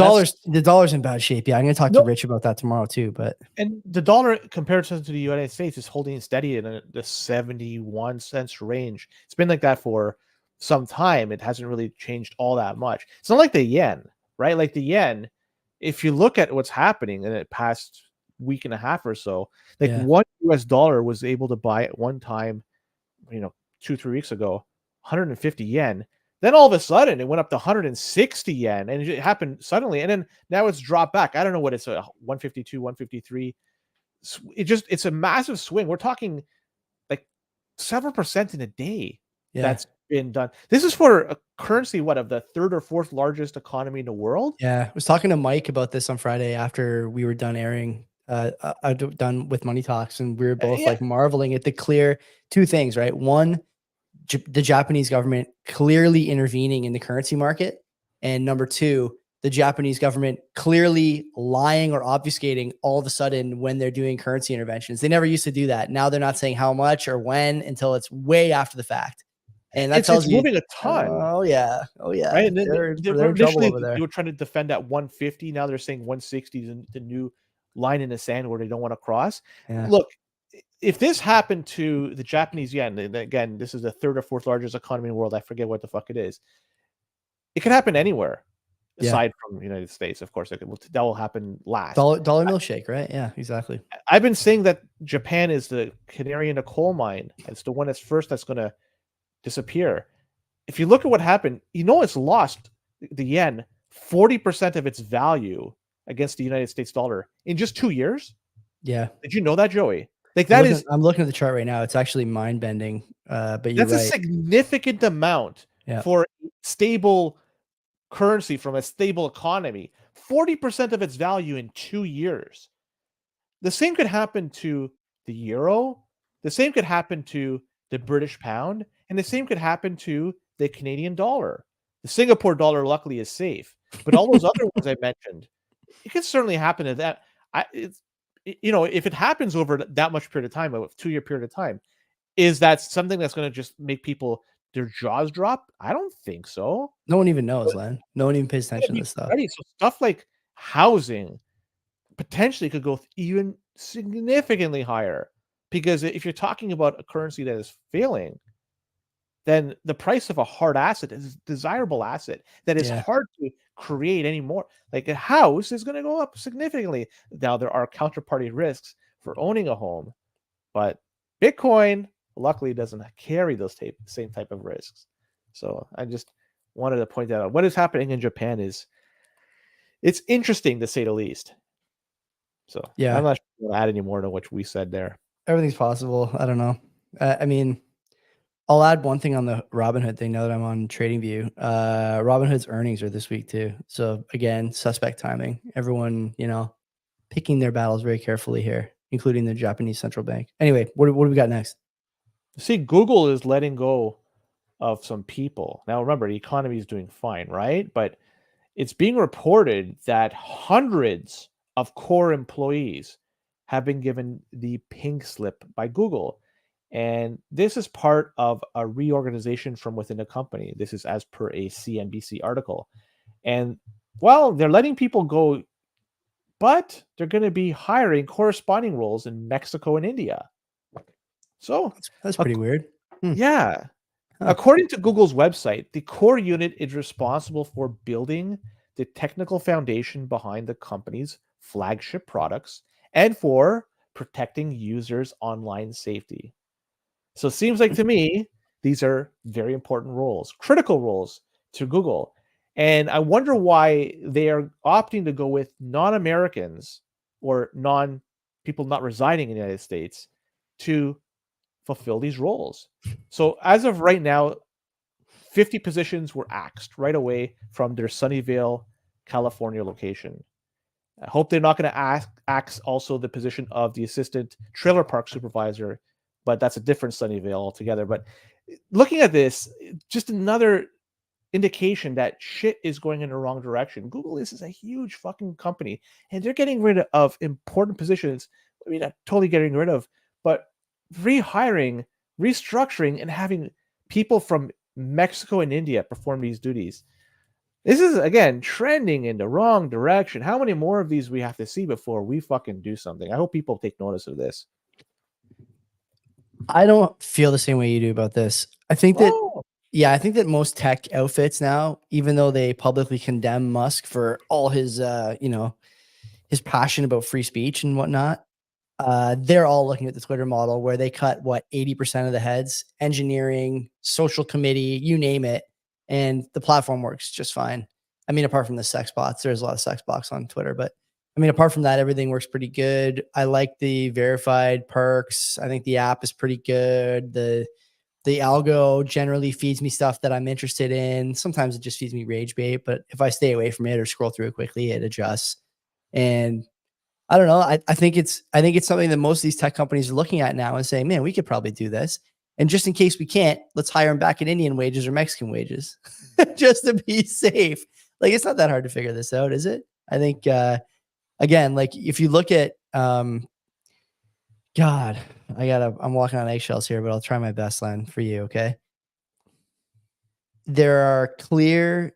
dollar's in bad shape. Yeah, I'm going to talk to Rich about that tomorrow too.
And the dollar, compared to the United States, is holding steady in the 71 cents range. It's been like that for some time. It hasn't really changed all that much. It's not like the yen, right? Like the yen, if you look at what's happening in the past week and a half or so, like one US dollar was able to buy at one time, 2-3 weeks ago, 150 yen. Then all of a sudden it went up to 160 yen, and it happened suddenly. And then now it's dropped back. I don't know what it's 152, 153. It's a massive swing. We're talking like several percent in a day. That's been done. This is for a currency, of the third or fourth largest economy in the world.
Yeah. I was talking to Mike about this on Friday after we were done airing, done with Money Talks, and we were both like marveling at the clear two things, right? One, the Japanese government clearly intervening in the currency market. And number two, the Japanese government clearly lying or obfuscating all of a sudden when they're doing currency interventions. They never used to do that. Now they're not saying how much or when until it's way after the fact. And that tells you
moving a ton.
Oh yeah.
Right. And
they're in trouble over there.
They were trying to defend at 150. Now they're saying 160 is the new line in the sand where they don't want to cross.
Yeah.
Look, if this happened to the Japanese yen, again, this is the third or fourth largest economy in the world. I forget what the fuck it is. It could happen anywhere. aside from the United States, of course. That will happen last.
Dollar milkshake, right? Yeah, exactly.
I've been saying that Japan is the canary in the coal mine. It's the one that's going to disappear. If you look at what happened, it's lost the yen 40% of its value against the United States dollar in just 2 years.
Yeah.
Did you know that, Joey? Like
I'm looking at the chart right now. It's actually mind bending. But you're
that's a significant amount for stable currency from a stable economy. 40% of its value in 2 years. The same could happen to the euro. The same could happen to the British pound, and the same could happen to the Canadian dollar. The Singapore dollar, luckily, is safe, but all those other ones I mentioned, it could certainly happen to that. If it happens over that much period of time, a 2-year period of time, is that something that's going to just make people their jaws drop? I don't think so.
No one even knows, Len. No one even pays attention to this stuff.
So stuff like housing potentially could go even significantly higher, because if you're talking about a currency that is failing, then the price of a hard asset is a desirable asset that is hard to create anymore. Like a house is going to go up significantly. Now there are counterparty risks for owning a home, but Bitcoin luckily doesn't carry those same type of risks. So I just wanted to point that out. What is happening in Japan it's interesting, to say the least. So I'm not sure if you want to add any more to what we said there.
Everything's possible. I don't know. I mean, I'll add one thing on the Robinhood thing now that I'm on TradingView. Robinhood's earnings are this week too. So again, suspect timing. Everyone, picking their battles very carefully here, including the Japanese central bank. Anyway, what do we got next?
See, Google is letting go of some people. Now, remember, the economy is doing fine, right? But it's being reported that hundreds of core employees have been given the pink slip by Google. And this is part of a reorganization from within the company. This is as per a CNBC article. And they're letting people go, but they're going to be hiring corresponding roles in Mexico and India. So
that's pretty weird.
Yeah. According to Google's website, the core unit is responsible for building the technical foundation behind the company's flagship products and for protecting users' online safety. So it seems like to me, these are very important roles, critical roles to Google. And I wonder why they are opting to go with non-Americans or people not residing in the United States to fulfill these roles. So as of right now, 50 positions were axed right away from their Sunnyvale, California location. I hope they're not going to axe also the position of the assistant trailer park supervisor, but that's a different Sunnyvale altogether. But looking at this, just another indication that shit is going in the wrong direction. Google is a huge fucking company, and they're getting rid of important positions. I mean, not totally getting rid of, but rehiring, restructuring, and having people from Mexico and India perform these duties. This is, again, trending in the wrong direction. How many more of these we have to see before we fucking do something? I hope people take notice of this.
I don't feel the same way you do about this. I think that most tech outfits now, even though they publicly condemn Musk for all his, his passion about free speech and whatnot, they're all looking at the Twitter model where they cut 80% of the heads, engineering, social committee, you name it. And the platform works just fine. I mean, apart from the sex bots, there's a lot of sex bots on Twitter, but I mean, apart from that, everything works pretty good. I like the verified perks. I think the app is pretty good. The algo generally feeds me stuff that I'm interested in. Sometimes it just feeds me rage bait, but if I stay away from it or scroll through it quickly, it adjusts. And I don't know. I think it's something that most of these tech companies are looking at now and saying, man, we could probably do this. And just in case we can't, let's hire them back at Indian wages or Mexican wages just to be safe. Like, it's not that hard to figure this out, is it? I think, again, like if you look at, God, I'm walking on eggshells here, but I'll try my best, Len, for you. Okay. There are clear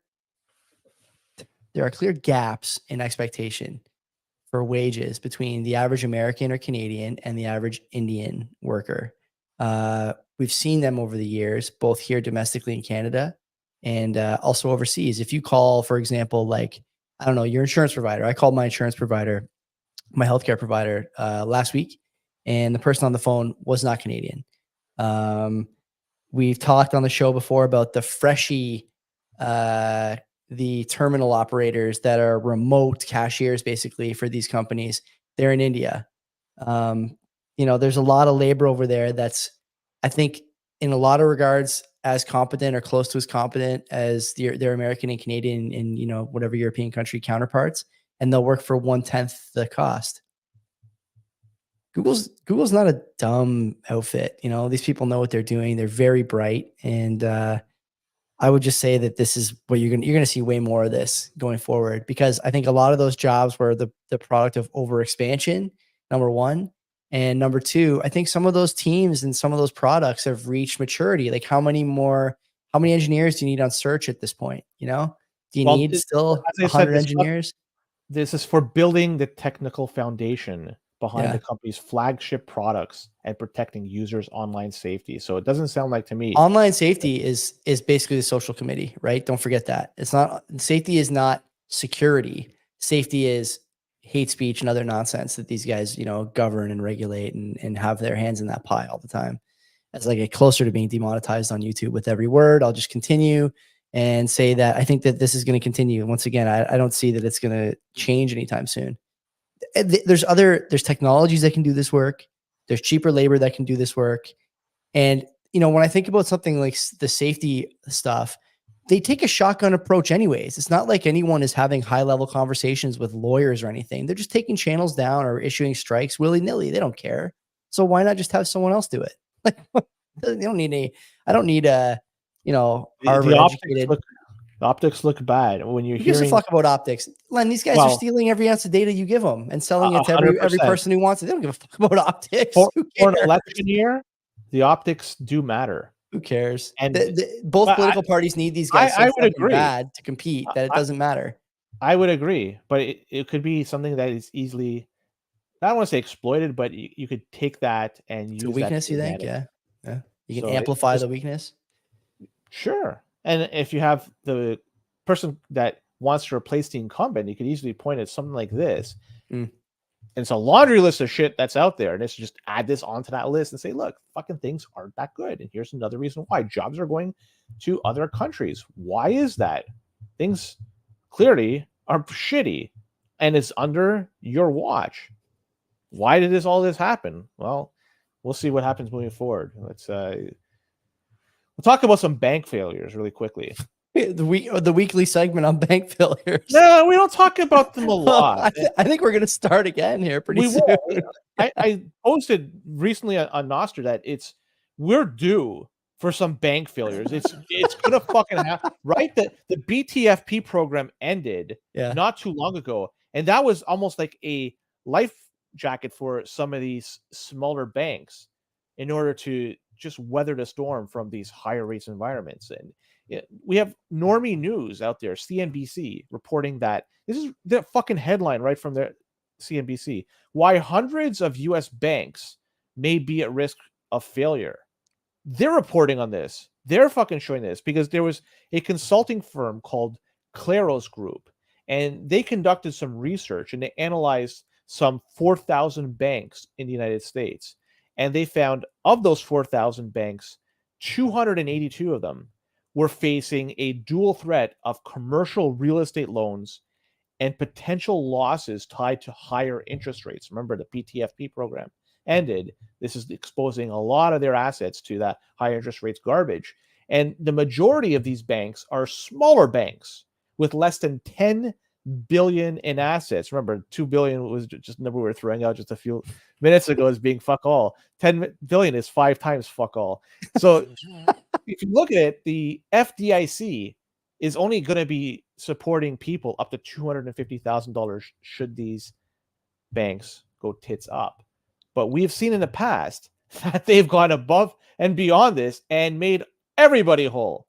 gaps in expectation for wages between the average American or Canadian and the average Indian worker. We've seen them over the years, both here domestically in Canada and also overseas. If you call, for example, like, I don't know, your insurance provider. I called my insurance provider, my healthcare provider last week, and the person on the phone was not Canadian. We've talked on the show before about the Freshie, the terminal operators that are remote cashiers basically for these companies. They're in India. There's a lot of labor over there that's, I think, in a lot of regards, as competent or close to as competent as their American and Canadian and whatever European country counterparts, and they'll work for 1/10 the cost. Google's not a dumb outfit. These people know what they're doing. They're very bright, and I would just say that this is what you're gonna see way more of this going forward, because I think a lot of those jobs were the product of overexpansion, number one. And number two, I think some of those teams and some of those products have reached maturity. Like how many engineers do you need on search at this point? Do you need still 100 engineers?
This is for building the technical foundation behind the company's flagship products and protecting users' online safety. So it doesn't sound like to me.
Online safety is basically the social committee, right? Don't forget that. Safety is not security. Safety is hate speech and other nonsense that these guys, govern and regulate and have their hands in that pie all the time. As I get closer to being demonetized on YouTube with every word, I'll just continue and say that I think that this is going to continue. Once again, I don't see that it's going to change anytime soon. There's technologies that can do this work. There's cheaper labor that can do this work. And, when I think about something like the safety stuff, they take a shotgun approach anyways. It's not like anyone is having high-level conversations with lawyers or anything. They're just taking channels down or issuing strikes willy-nilly. They don't care. So why not just have someone else do it? Like, I don't need a, Harvard educated.
The optics look bad when you're
Who gives a fuck about optics? Len, these guys are stealing every ounce of data you give them and selling it to every person who wants it. They don't give a fuck about optics.
For an election year, the optics do matter.
Who cares? And both political parties need these guys so fucking bad to compete that it doesn't matter.
I would agree, but it could be something that is easily, I don't want to say exploited, but you could take that and use
a weakness. You think? Yeah. You can amplify the weakness.
Sure. And if you have the person that wants to replace the incumbent, you could easily point at something like this. And it's a laundry list of shit that's out there. And it's just add this onto that list and say, look, fucking things aren't that good. And here's another reason why jobs are going to other countries. Why is that? Things clearly are shitty and it's under your watch. Why did all this happen? Well, we'll see what happens moving forward. We'll talk about some bank failures really quickly.
The weekly segment on bank failures.
No, we don't talk about them a lot.
I think we're going to start again here pretty soon.
I posted recently on Nostr that we're due for some bank failures. It's gonna fucking happen, right? The BTFP program ended not too long ago, and that was almost like a life jacket for some of these smaller banks in order to just weather the storm from these higher rates environments. And we have normie news out there, CNBC, reporting that this is the fucking headline right from their CNBC, why hundreds of US banks may be at risk of failure. They're reporting on this. They're fucking showing this because there was a consulting firm called Claros Group, and they conducted some research and they analyzed some 4,000 banks in the United States. And they found of those 4,000 banks, 282 of them were facing a dual threat of commercial real estate loans and potential losses tied to higher interest rates. Remember, the PTFP program ended. This is exposing a lot of their assets to that high interest rates garbage. And the majority of these banks are smaller banks with less than 10 billion in assets. Remember, 2 billion was just a number we were throwing out just a few minutes ago as being fuck all. 10 billion is 5 times fuck all. So if you look at it, the FDIC is only going to be supporting people up to $250,000 should these banks go tits up. But we've seen in the past that they've gone above and beyond this and made everybody whole.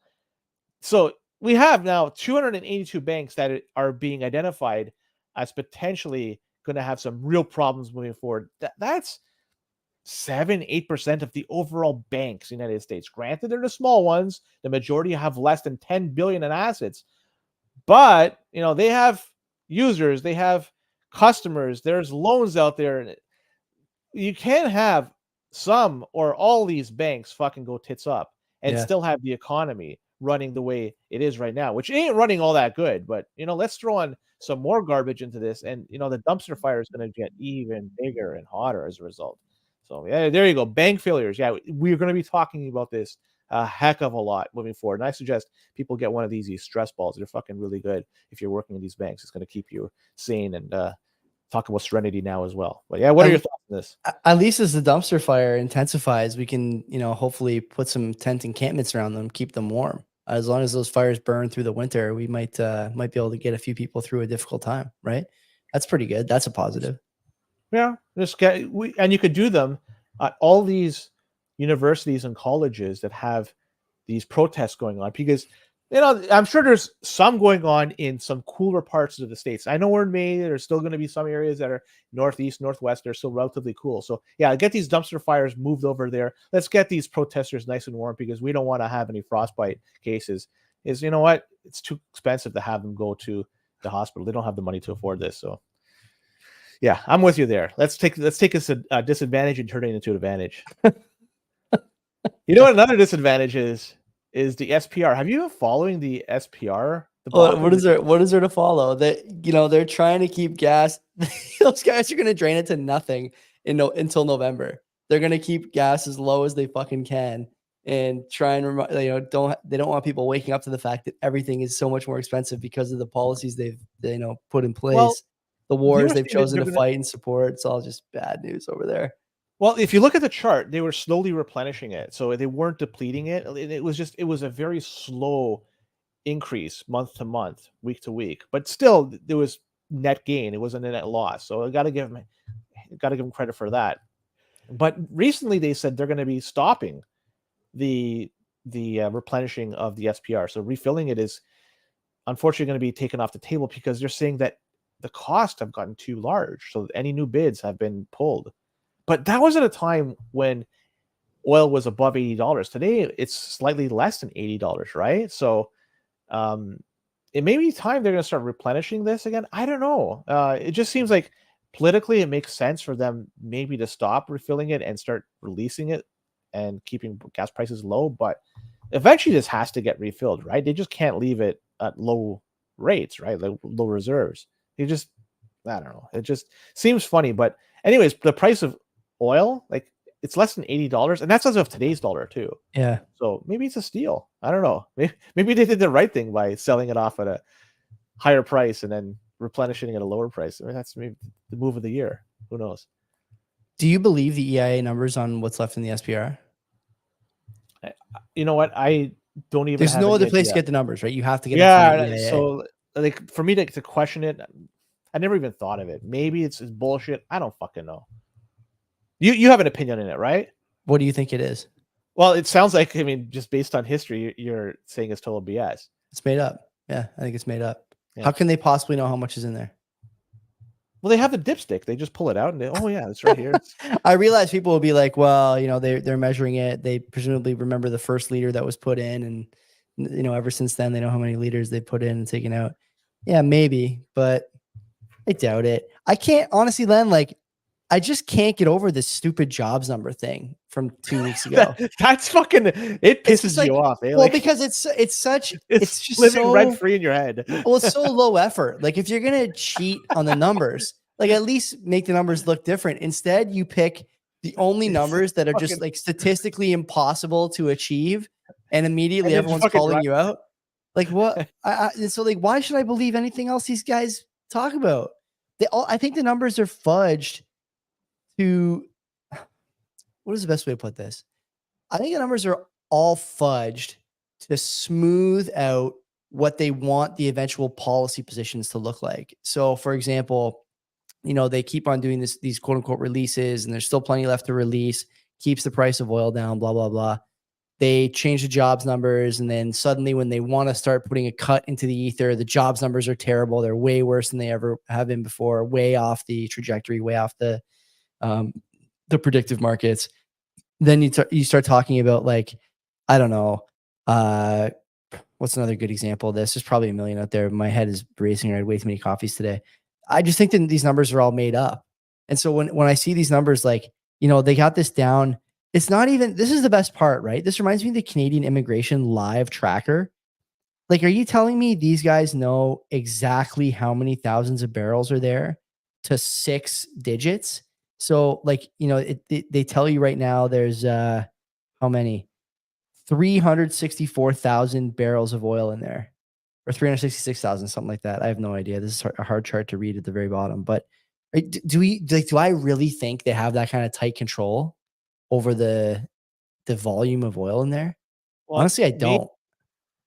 So we have now 282 banks that are being identified as potentially going to have some real problems moving forward. That's 7-8% of the overall banks in the United States. Granted, they're the small ones. The majority have less than 10 billion in assets, but they have users, they have customers. There's loans out there, and you can't have some or all these banks fucking go tits up and still have the economy running the way it is right now, which ain't running all that good. But let's throw on some more garbage into this, and the dumpster fire is going to get even bigger and hotter as a result. So yeah, there you go. Bank failures. Yeah, we're going to be talking about this a heck of a lot moving forward. And I suggest people get one of these stress balls. They're fucking really good if you're working in these banks. It's going to keep you sane and talk about Serenity now as well. But yeah, what are your thoughts on this?
At least as the dumpster fire intensifies, we can, hopefully put some tent encampments around them, keep them warm. As long as those fires burn through the winter, we might be able to get a few people through a difficult time, right? That's pretty good. That's a positive.
Yeah, and you could do them at all these universities and colleges that have these protests going on, because I'm sure there's some going on in some cooler parts of the states. I know we're in Maine. There's still going to be some areas that are northeast, northwest. They're still relatively cool. So yeah, get these dumpster fires moved over there. Let's get these protesters nice and warm, because we don't want to have any frostbite cases. It's too expensive to have them go to the hospital. They don't have the money to afford this. So yeah, I'm with you there. Let's take this disadvantage and turn it into an advantage. What another disadvantage is the SPR. Have you been following the SPR?
What is there to follow? They're trying to keep gas. Those guys are going to drain it to nothing until November. They're going to keep gas as low as they fucking can and try and they don't want people waking up to the fact that everything is so much more expensive because of the policies they've put in place. Well, the wars they've chosen to fight and support. It's all just bad news over there.
Well, if you look at the chart, they were slowly replenishing it. So they weren't depleting it. It was a very slow increase month to month, week to week. But still, there was net gain. It wasn't a net loss. So I got to give them credit for that. But recently they said they're going to be stopping the replenishing of the SPR. So refilling it is unfortunately going to be taken off the table, because they're saying that the costs have gotten too large. So any new bids have been pulled. But that was at a time when oil was above $80. Today, it's slightly less than $80, right? So it may be time they're going to start replenishing this again. I don't know. It just seems like politically it makes sense for them maybe to stop refilling it and start releasing it and keeping gas prices low. But eventually this has to get refilled, right? They just can't leave it at low rates, right? Like low reserves. I don't know. It just seems funny. But anyways, the price of oil, like, it's less than $80, and that's as of today's dollar too.
Yeah.
So maybe it's a steal. I don't know. Maybe they did the right thing by selling it off at a higher price and then replenishing it at a lower price. I mean, that's maybe the move of the year. Who knows?
Do you believe the EIA numbers on what's left in the SPR?
You know what? I don't even.
There's no other place to get the numbers, right? You have to get.
Yeah. So, like, for me to question it, I never even thought of it. Maybe it's bullshit. I don't fucking know. You have an opinion in it, right?
What do you think it is?
Well, it sounds like, just based on history, you're saying it's total BS.
It's made up. Yeah, I think it's made up. Yeah. How can they possibly know how much is in there?
Well, they have the dipstick. They just pull it out and oh yeah, it's right here.
I realize people will be like, well, they're measuring it. They presumably remember the first liter that was put in, and ever since then they know how many liters they put in and taken out. Yeah, maybe, but I doubt it. I can't honestly, Len, I just can't get over this stupid jobs number thing from 2 weeks ago.
That's fucking, it pisses you off. Eh?
Well, because it's just
living
so
rent free in your head.
Well, it's so low effort. Like, if you're going to cheat on the numbers, at least make the numbers look different. Instead, you pick the only numbers that are just statistically impossible to achieve. And immediately everyone's calling you out. Like, what? So why should I believe anything else these guys talk about? I think the numbers are fudged to, what is the best way to put this? I think the numbers are all fudged to smooth out what they want the eventual policy positions to look like. So, for example, they keep on doing these quote unquote releases, and there's still plenty left to release, keeps the price of oil down, blah, blah, blah. They change the jobs numbers, and then suddenly when they want to start putting a cut into the ether, the jobs numbers are terrible. They're way worse than they ever have been before, way off the trajectory, way off the the predictive markets. Then you start talking about like, I don't know, what's another good example of this? There's probably a million out there. My head is racing. I had way too many coffees today. I just think that these numbers are all made up. And so when I see these numbers, like, you know, they got this down. It's not even, this is the best part, right? This reminds me of the Canadian immigration live tracker. Like, are you telling me these guys know exactly how many thousands of barrels are there to 6 digits? So like, you know, they tell you right now there's how many? 364,000 barrels of oil in there, or 366,000, something like that. I have no idea. This is a hard chart to read at the very bottom, but do I really think they have that kind of tight control over the volume of oil in there?
Well,
Honestly, I don't.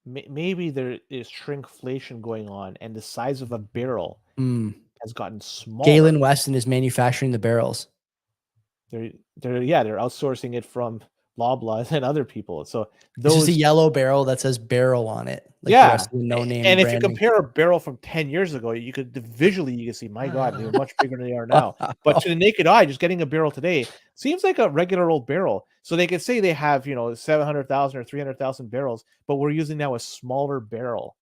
Maybe there is shrinkflation going on, and the size of a barrel has gotten smaller.
Galen Weston is manufacturing the barrels.
They're outsourcing it from Loblaws and other people. So
It's just a yellow barrel that says barrel on it. Like
yeah,
the rest of the no name.
And
branding.
if you compare a barrel from 10 years ago, you could visually see, my God, they're much bigger than they are now. But to the naked eye, just getting a barrel today seems like a regular old barrel. So they could say they have, you know, 700,000 or 300,000 barrels, but we're using now a smaller barrel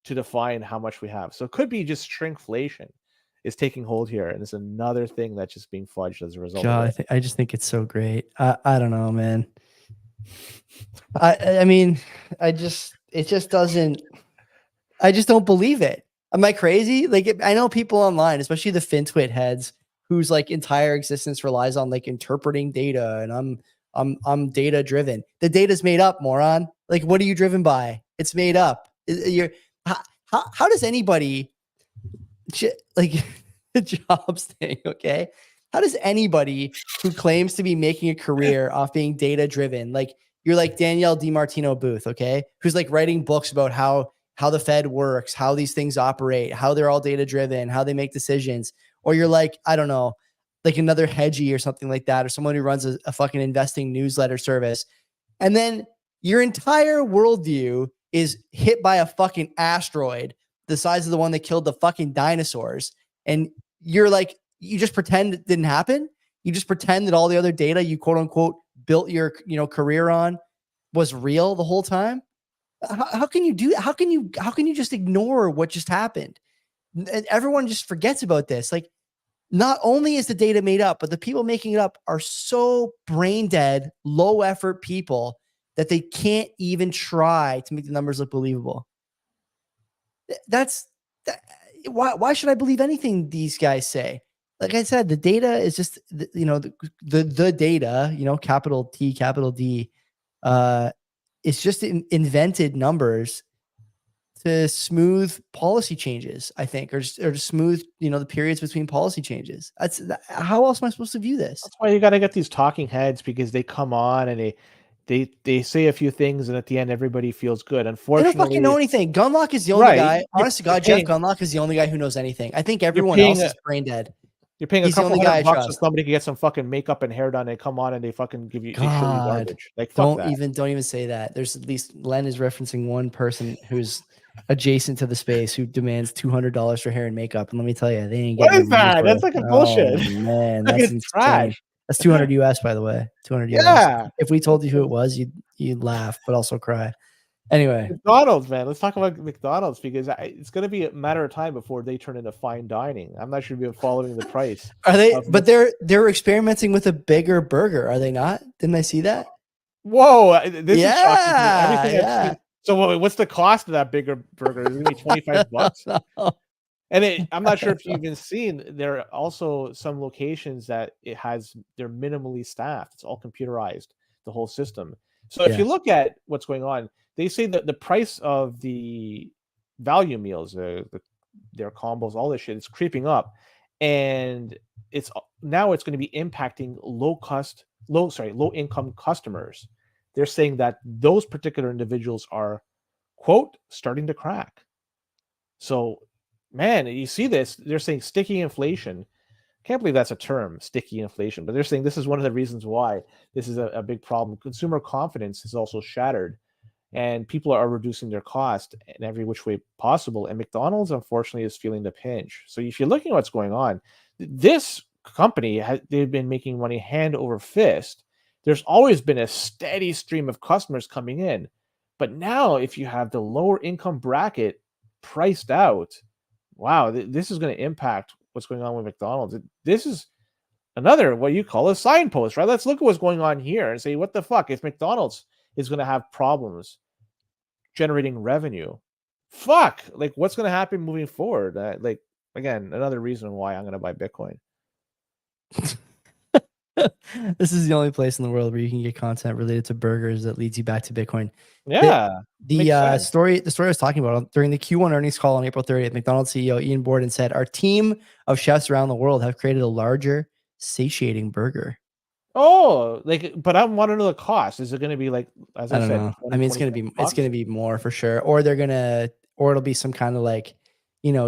to define how much we have. So it could be just shrinkflation is taking hold here, and it's another thing that's just being fudged as a result.
God, I just think it's so great. I don't know, man. I mean, I just don't believe it. Am I crazy? Like, I know people online, especially the FinTwit heads, whose like entire existence relies on like interpreting data, and I'm data driven. The data's made up, moron. Like, what are you driven by? It's made up. How does anybody like the jobs thing? Okay, how does anybody who claims to be making a career off being data driven, like you're like Danielle DiMartino Booth, okay, who's like writing books about how the Fed works, how these things operate, how they're all data driven, how they make decisions, or you're like, I don't know, like another hedgy or something like that, or someone who runs a fucking investing newsletter service, and then your entire worldview is hit by a fucking asteroid the size of the one that killed the fucking dinosaurs, and you're like, you just pretend it didn't happen. You just pretend that all the other data you quote unquote built your career on was real the whole time. How can you do that? How can you just ignore what just happened? And everyone just forgets about this. Like, not only is the data made up, but the people making it up are so brain dead, low effort people that they can't even try to make the numbers look believable. Why should I believe anything these guys say? Like I said, the data is just the data, capital T, capital D, it's just invented numbers to smooth policy changes, I think, or to smooth, the periods between policy changes. How else am I supposed to view this?
That's why you got to get these talking heads, because they come on and they say a few things, and at the end everybody feels good. Unfortunately,
they don't fucking know anything. Gunlock is the only guy. Honest to God, Jeff Gunlock is the only guy who knows anything. I think everyone else is brain dead.
You're paying a couple $100 so somebody can get some fucking makeup and hair done. They come on and they fucking give you, they show you garbage. Like, fuck that.
Don't even say that. There's at least Len is referencing one person who's adjacent to the space who demands $200 for hair and makeup. And let me tell you, they ain't getting.
What is that? That's like a bullshit.
Man, that's trash. That's 200 US, by the way. 200 US.
Yeah.
If we told you who it was, you'd laugh, but also cry. Anyway,
McDonald's, man. Let's talk about McDonald's, because it's going to be a matter of time before they turn into fine dining. I'm not sure if you're following the price.
Are they? But they're experimenting with a bigger burger, are they not? Didn't I see that?
Whoa, this is shocking. Everything I've seen. So what's the cost of that bigger burger? It's going to be $25.
No.
And I'm not sure if you've even seen, there are also some locations that they're minimally staffed. It's all computerized, the whole system. So if you look at what's going on, they say that the price of the value meals, their combos, all this shit is creeping up, and it's going to be impacting low income customers. They're saying that those particular individuals are, quote, starting to crack. So, man, you see this. They're saying sticky inflation. Can't believe that's a term, sticky inflation. But they're saying this is one of the reasons why this is a big problem. Consumer confidence is also shattered, and people are reducing their cost in every which way possible. And McDonald's, unfortunately, is feeling the pinch. So if you're looking at what's going on, this company, they've been making money hand over fist. There's always been a steady stream of customers coming in. But now, if you have the lower income bracket priced out, wow, this is going to impact what's going on with McDonald's. This is another, what you call a signpost, right? Let's look at what's going on here and say, what the fuck? If McDonald's is going to have problems generating revenue, fuck, like what's going to happen moving forward? Like, again, another reason why I'm going to buy Bitcoin.
This is the only place in the world where you can get content related to burgers that leads you back to Bitcoin.
Yeah.
The story I was talking about during the Q1 earnings call on April 30th, McDonald's CEO Ian Borden said, "Our team of chefs around the world have created a larger, satiating burger."
Oh, like, but I want to know the cost. Is it going to be like, as I
don't
said,
know.
20,
I mean, it's gonna be more for sure, or it'll be some kind of like,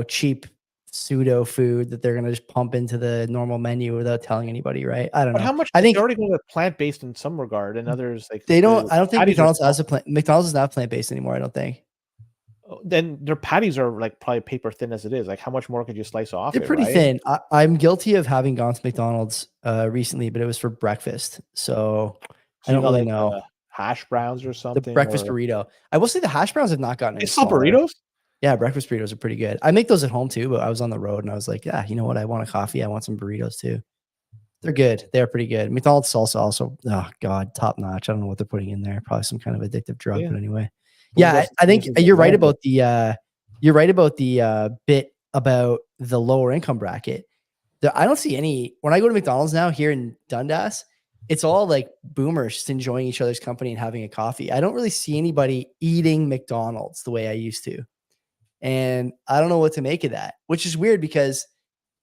cheap pseudo food that they're gonna just pump into the normal menu without telling anybody, right? I don't know.
But how much?
I think
they're already going to plant-based in some regard, and others like
they don't. I don't think
patties are
McDonald's has a plant. McDonald's is not plant-based anymore. I don't think.
then their patties are like probably paper thin as it is. Like, how much more could you slice off?
They're pretty
right?
thin. I'm guilty of having gone to McDonald's recently, but it was for breakfast, so I don't really know.
Hash browns or something.
The breakfast burrito. I will say the hash browns have not gotten any
It's still
smaller.
burritos.
Yeah, breakfast burritos are pretty good. I make those at home too, but I was on the road and I was like, yeah, you know what? I want a coffee. I want some burritos too. They're good. They're pretty good. McDonald's salsa also, oh God, top notch. I don't know what they're putting in there. Probably some kind of addictive drug, but anyway. Yeah, I think you're right about the bit about the lower income bracket. I don't see any, when I go to McDonald's now here in Dundas, it's all like boomers just enjoying each other's company and having a coffee. I don't really see anybody eating McDonald's the way I used to. And I don't know what to make of that, which is weird because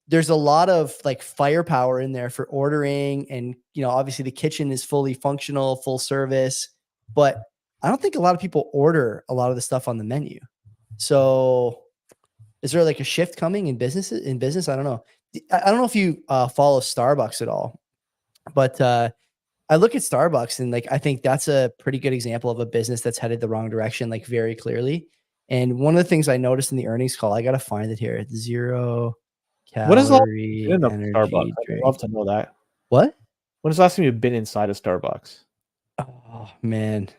there's a lot of like firepower in there for ordering. And, obviously the kitchen is fully functional, full service, but I don't think a lot of people order a lot of the stuff on the menu. So is there like a shift coming in business? I don't know. I don't know if you follow Starbucks at all, but I look at Starbucks and like, I think that's a pretty good example of a business that's headed the wrong direction, like very clearly. And one of the things I noticed in the earnings call, I got to find it here. 0 calorie energy
Starbucks?
drink.
I'd love to know that.
What?
When was the last time you've been inside a Starbucks?
Oh man.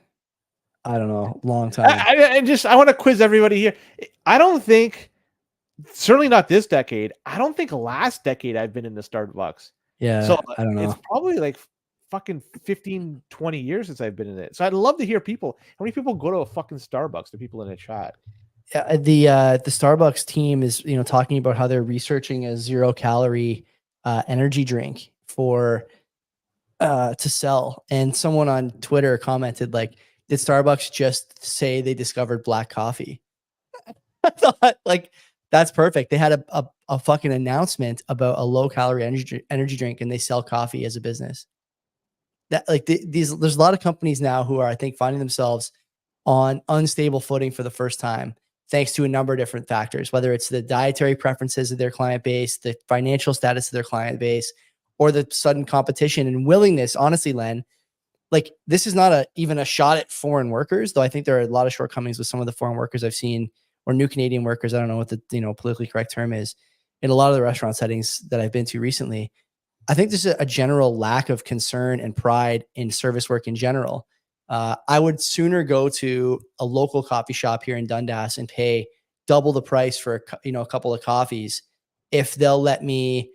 I don't know. Long time.
I want to quiz everybody here. I don't think, certainly not this decade. I don't think last decade I've been in the Starbucks.
Yeah.
So
I don't know.
It's probably like fucking 15, 20 years since I've been in it. So I'd love to hear people. How many people go to a fucking Starbucks? The people in the chat.
Yeah, the Starbucks team is, talking about how they're researching a 0 calorie energy drink for to sell. And someone on Twitter commented like, did Starbucks just say they discovered black coffee? I thought like that's perfect. They had a fucking announcement about a low calorie energy drink, and they sell coffee as a business. That like there's a lot of companies now who are, I think, finding themselves on unstable footing for the first time, thanks to a number of different factors, whether it's the dietary preferences of their client base, the financial status of their client base, or the sudden competition and willingness. Honestly, Len, like this is not even a shot at foreign workers, though I think there are a lot of shortcomings with some of the foreign workers I've seen, or new Canadian workers. I don't know what the politically correct term is in a lot of the restaurant settings that I've been to recently. I think there's a general lack of concern and pride in service work in general. I would sooner go to a local coffee shop here in Dundas and pay double the price for a couple of coffees if they'll let me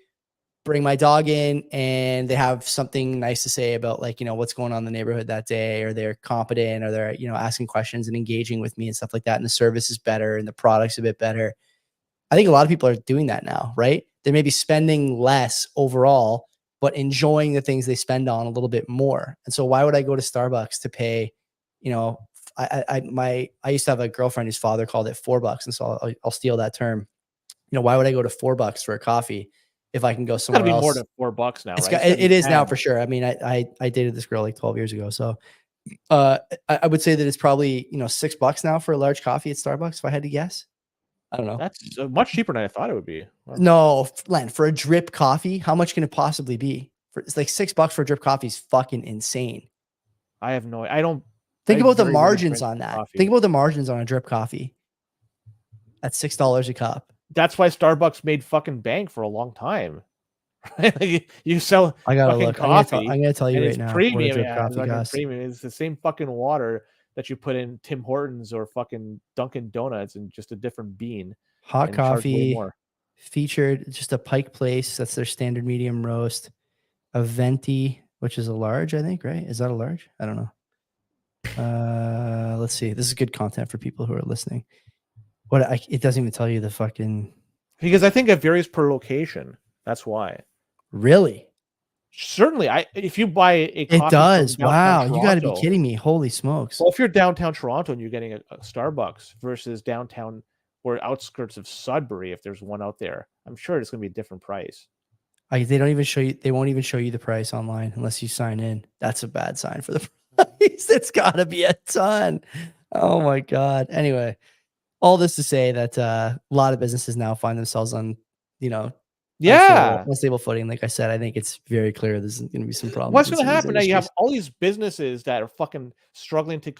bring my dog in and they have something nice to say about like, what's going on in the neighborhood that day, or they're competent, or they're, asking questions and engaging with me and stuff like that. And the service is better and the product's a bit better. I think a lot of people are doing that now, right? They may be spending less overall, but enjoying the things they spend on a little bit more. And so why would I go to Starbucks to pay, I used to have a girlfriend whose father called it $4. And so I'll steal that term. Why would I go to $4 for a coffee if I can go somewhere else?
More than $4 now, right?
It is now for sure. I mean, I dated this girl like 12 years ago. So I would say that it's probably, $6 now for a large coffee at Starbucks, if I had to guess. I don't know.
That's much cheaper than I thought it would be.
Wow. No, Len, for a drip coffee, how much can it possibly be? It's like $6 for a drip coffee is fucking insane.
I have no, I don't
think about the margins on that. Think about the margins on a drip coffee. That's $6 a cup.
That's why Starbucks made fucking bank for a long time. Right? Like you sell
I gotta
fucking
look.
coffee,
I'm gonna tell you
and
right
it's
now what a
premium.
drip
Yeah, it's
coffee
fucking
costs.
premium. It's the same fucking water that you put in Tim Hortons or fucking Dunkin' Donuts, and just a different bean,
Hot
and charge way
coffee
more.
featured just a Pike Place. That's their standard medium roast. A venti, which is a large, I think, right? Is that a large? I don't know. Let's see. This is good content for people who are listening. It doesn't even tell you the fucking.
Because I think it varies per location. That's why.
Really?
Certainly, if you buy a
It
coffee from
does.
downtown
Wow. You got to be
Toronto,
kidding me. Holy smokes.
well, if you're downtown Toronto and you're getting a Starbucks versus downtown or outskirts of Sudbury, if there's one out there, I'm sure it's going to be a different price.
They don't even show you. They won't even show you the price online unless you sign in. That's a bad sign for the price. It's got to be a ton. Oh my God. Anyway, all this to say that a lot of businesses now find themselves on,
Yeah.
unstable footing. Like I said, I think it's very clear there's going to be some problems.
What's
in
going to
some of these
happen now? You have
industries.
all these businesses that are fucking struggling to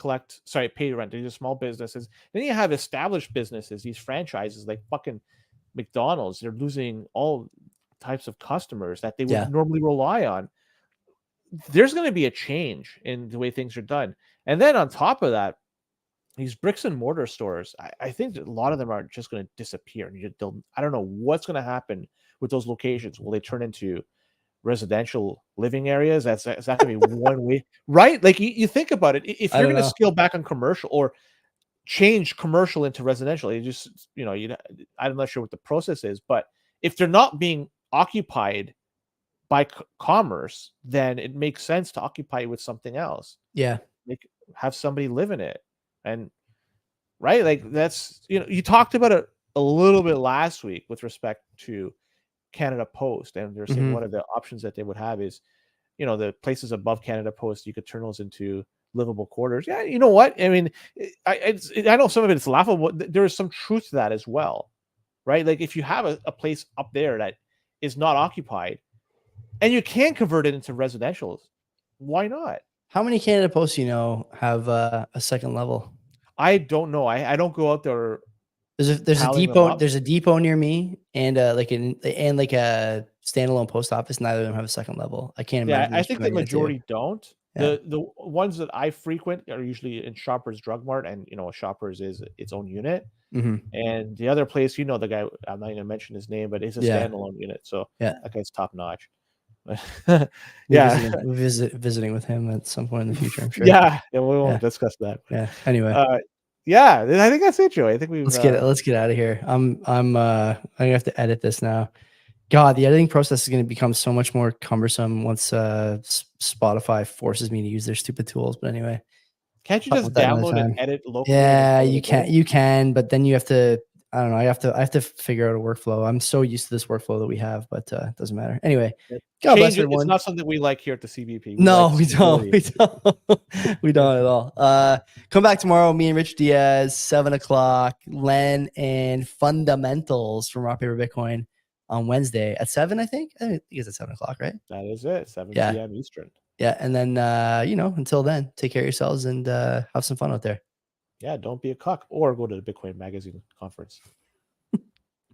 pay rent. These are small businesses. Then you have established businesses, these franchises like fucking McDonald's. They're losing all types of customers that they would normally rely on. There's going to be a change in the way things are done. And then on top of that, these bricks and mortar stores, I think a lot of them are just going to disappear. And I don't know what's going to happen with those locations. Will they turn into residential living areas? That's not going to be one way, right? Like you think about it. If you're going to scale back on commercial or change commercial into residential, I'm not sure what the process is, but if they're not being occupied by commerce, then it makes sense to occupy it with something else.
Yeah.
Have somebody live in it. And right, like that's, you talked about it a little bit last week with respect to Canada Post, and they're saying one of the options that they would have is, the places above Canada Post, you could turn those into livable quarters. Yeah, you know what? I mean, I know some of it's laughable. There is some truth to that as well, right? Like if you have a place up there that is not occupied, and you can convert it into residential, why not?
How many Canada Posts have a second level?
I don't know. I don't go out there.
There's a depot. There's a depot near me, and like a standalone post office. Neither of them have a second level. I can't imagine.
Yeah, I think the majority don't. Yeah. The ones that I frequent are usually in Shoppers Drug Mart, and Shoppers is its own unit. And the other place, the guy, I'm not going to mention his name, but it's a standalone unit. So that guy's top notch.
Visiting with him at some point in the future, I'm sure.
Yeah, we won't discuss that.
Yeah. Anyway.
Yeah, I think that's it, Joey. I think
let's get out of here. I'm gonna have to edit this now. God, the editing process is going to become so much more cumbersome once Spotify forces me to use their stupid tools. But anyway,
can't you just download and edit locally?
Yeah, you can, but then you have to. I don't know. I have to figure out a workflow. I'm so used to this workflow that we have, but it doesn't matter. Anyway, God bless everyone.
It's not something we like here at the CBP.
We don't. We don't at all. Come back tomorrow. Me and Rich Diaz, 7:00. Len and Fundamentals from Rock Paper Bitcoin on Wednesday at 7. I think it's at 7:00, right?
That is it. 7 p.m. Eastern.
Yeah, and then until then, take care of yourselves and have some fun out there.
Yeah, don't be a cuck, or go to the Bitcoin Magazine conference.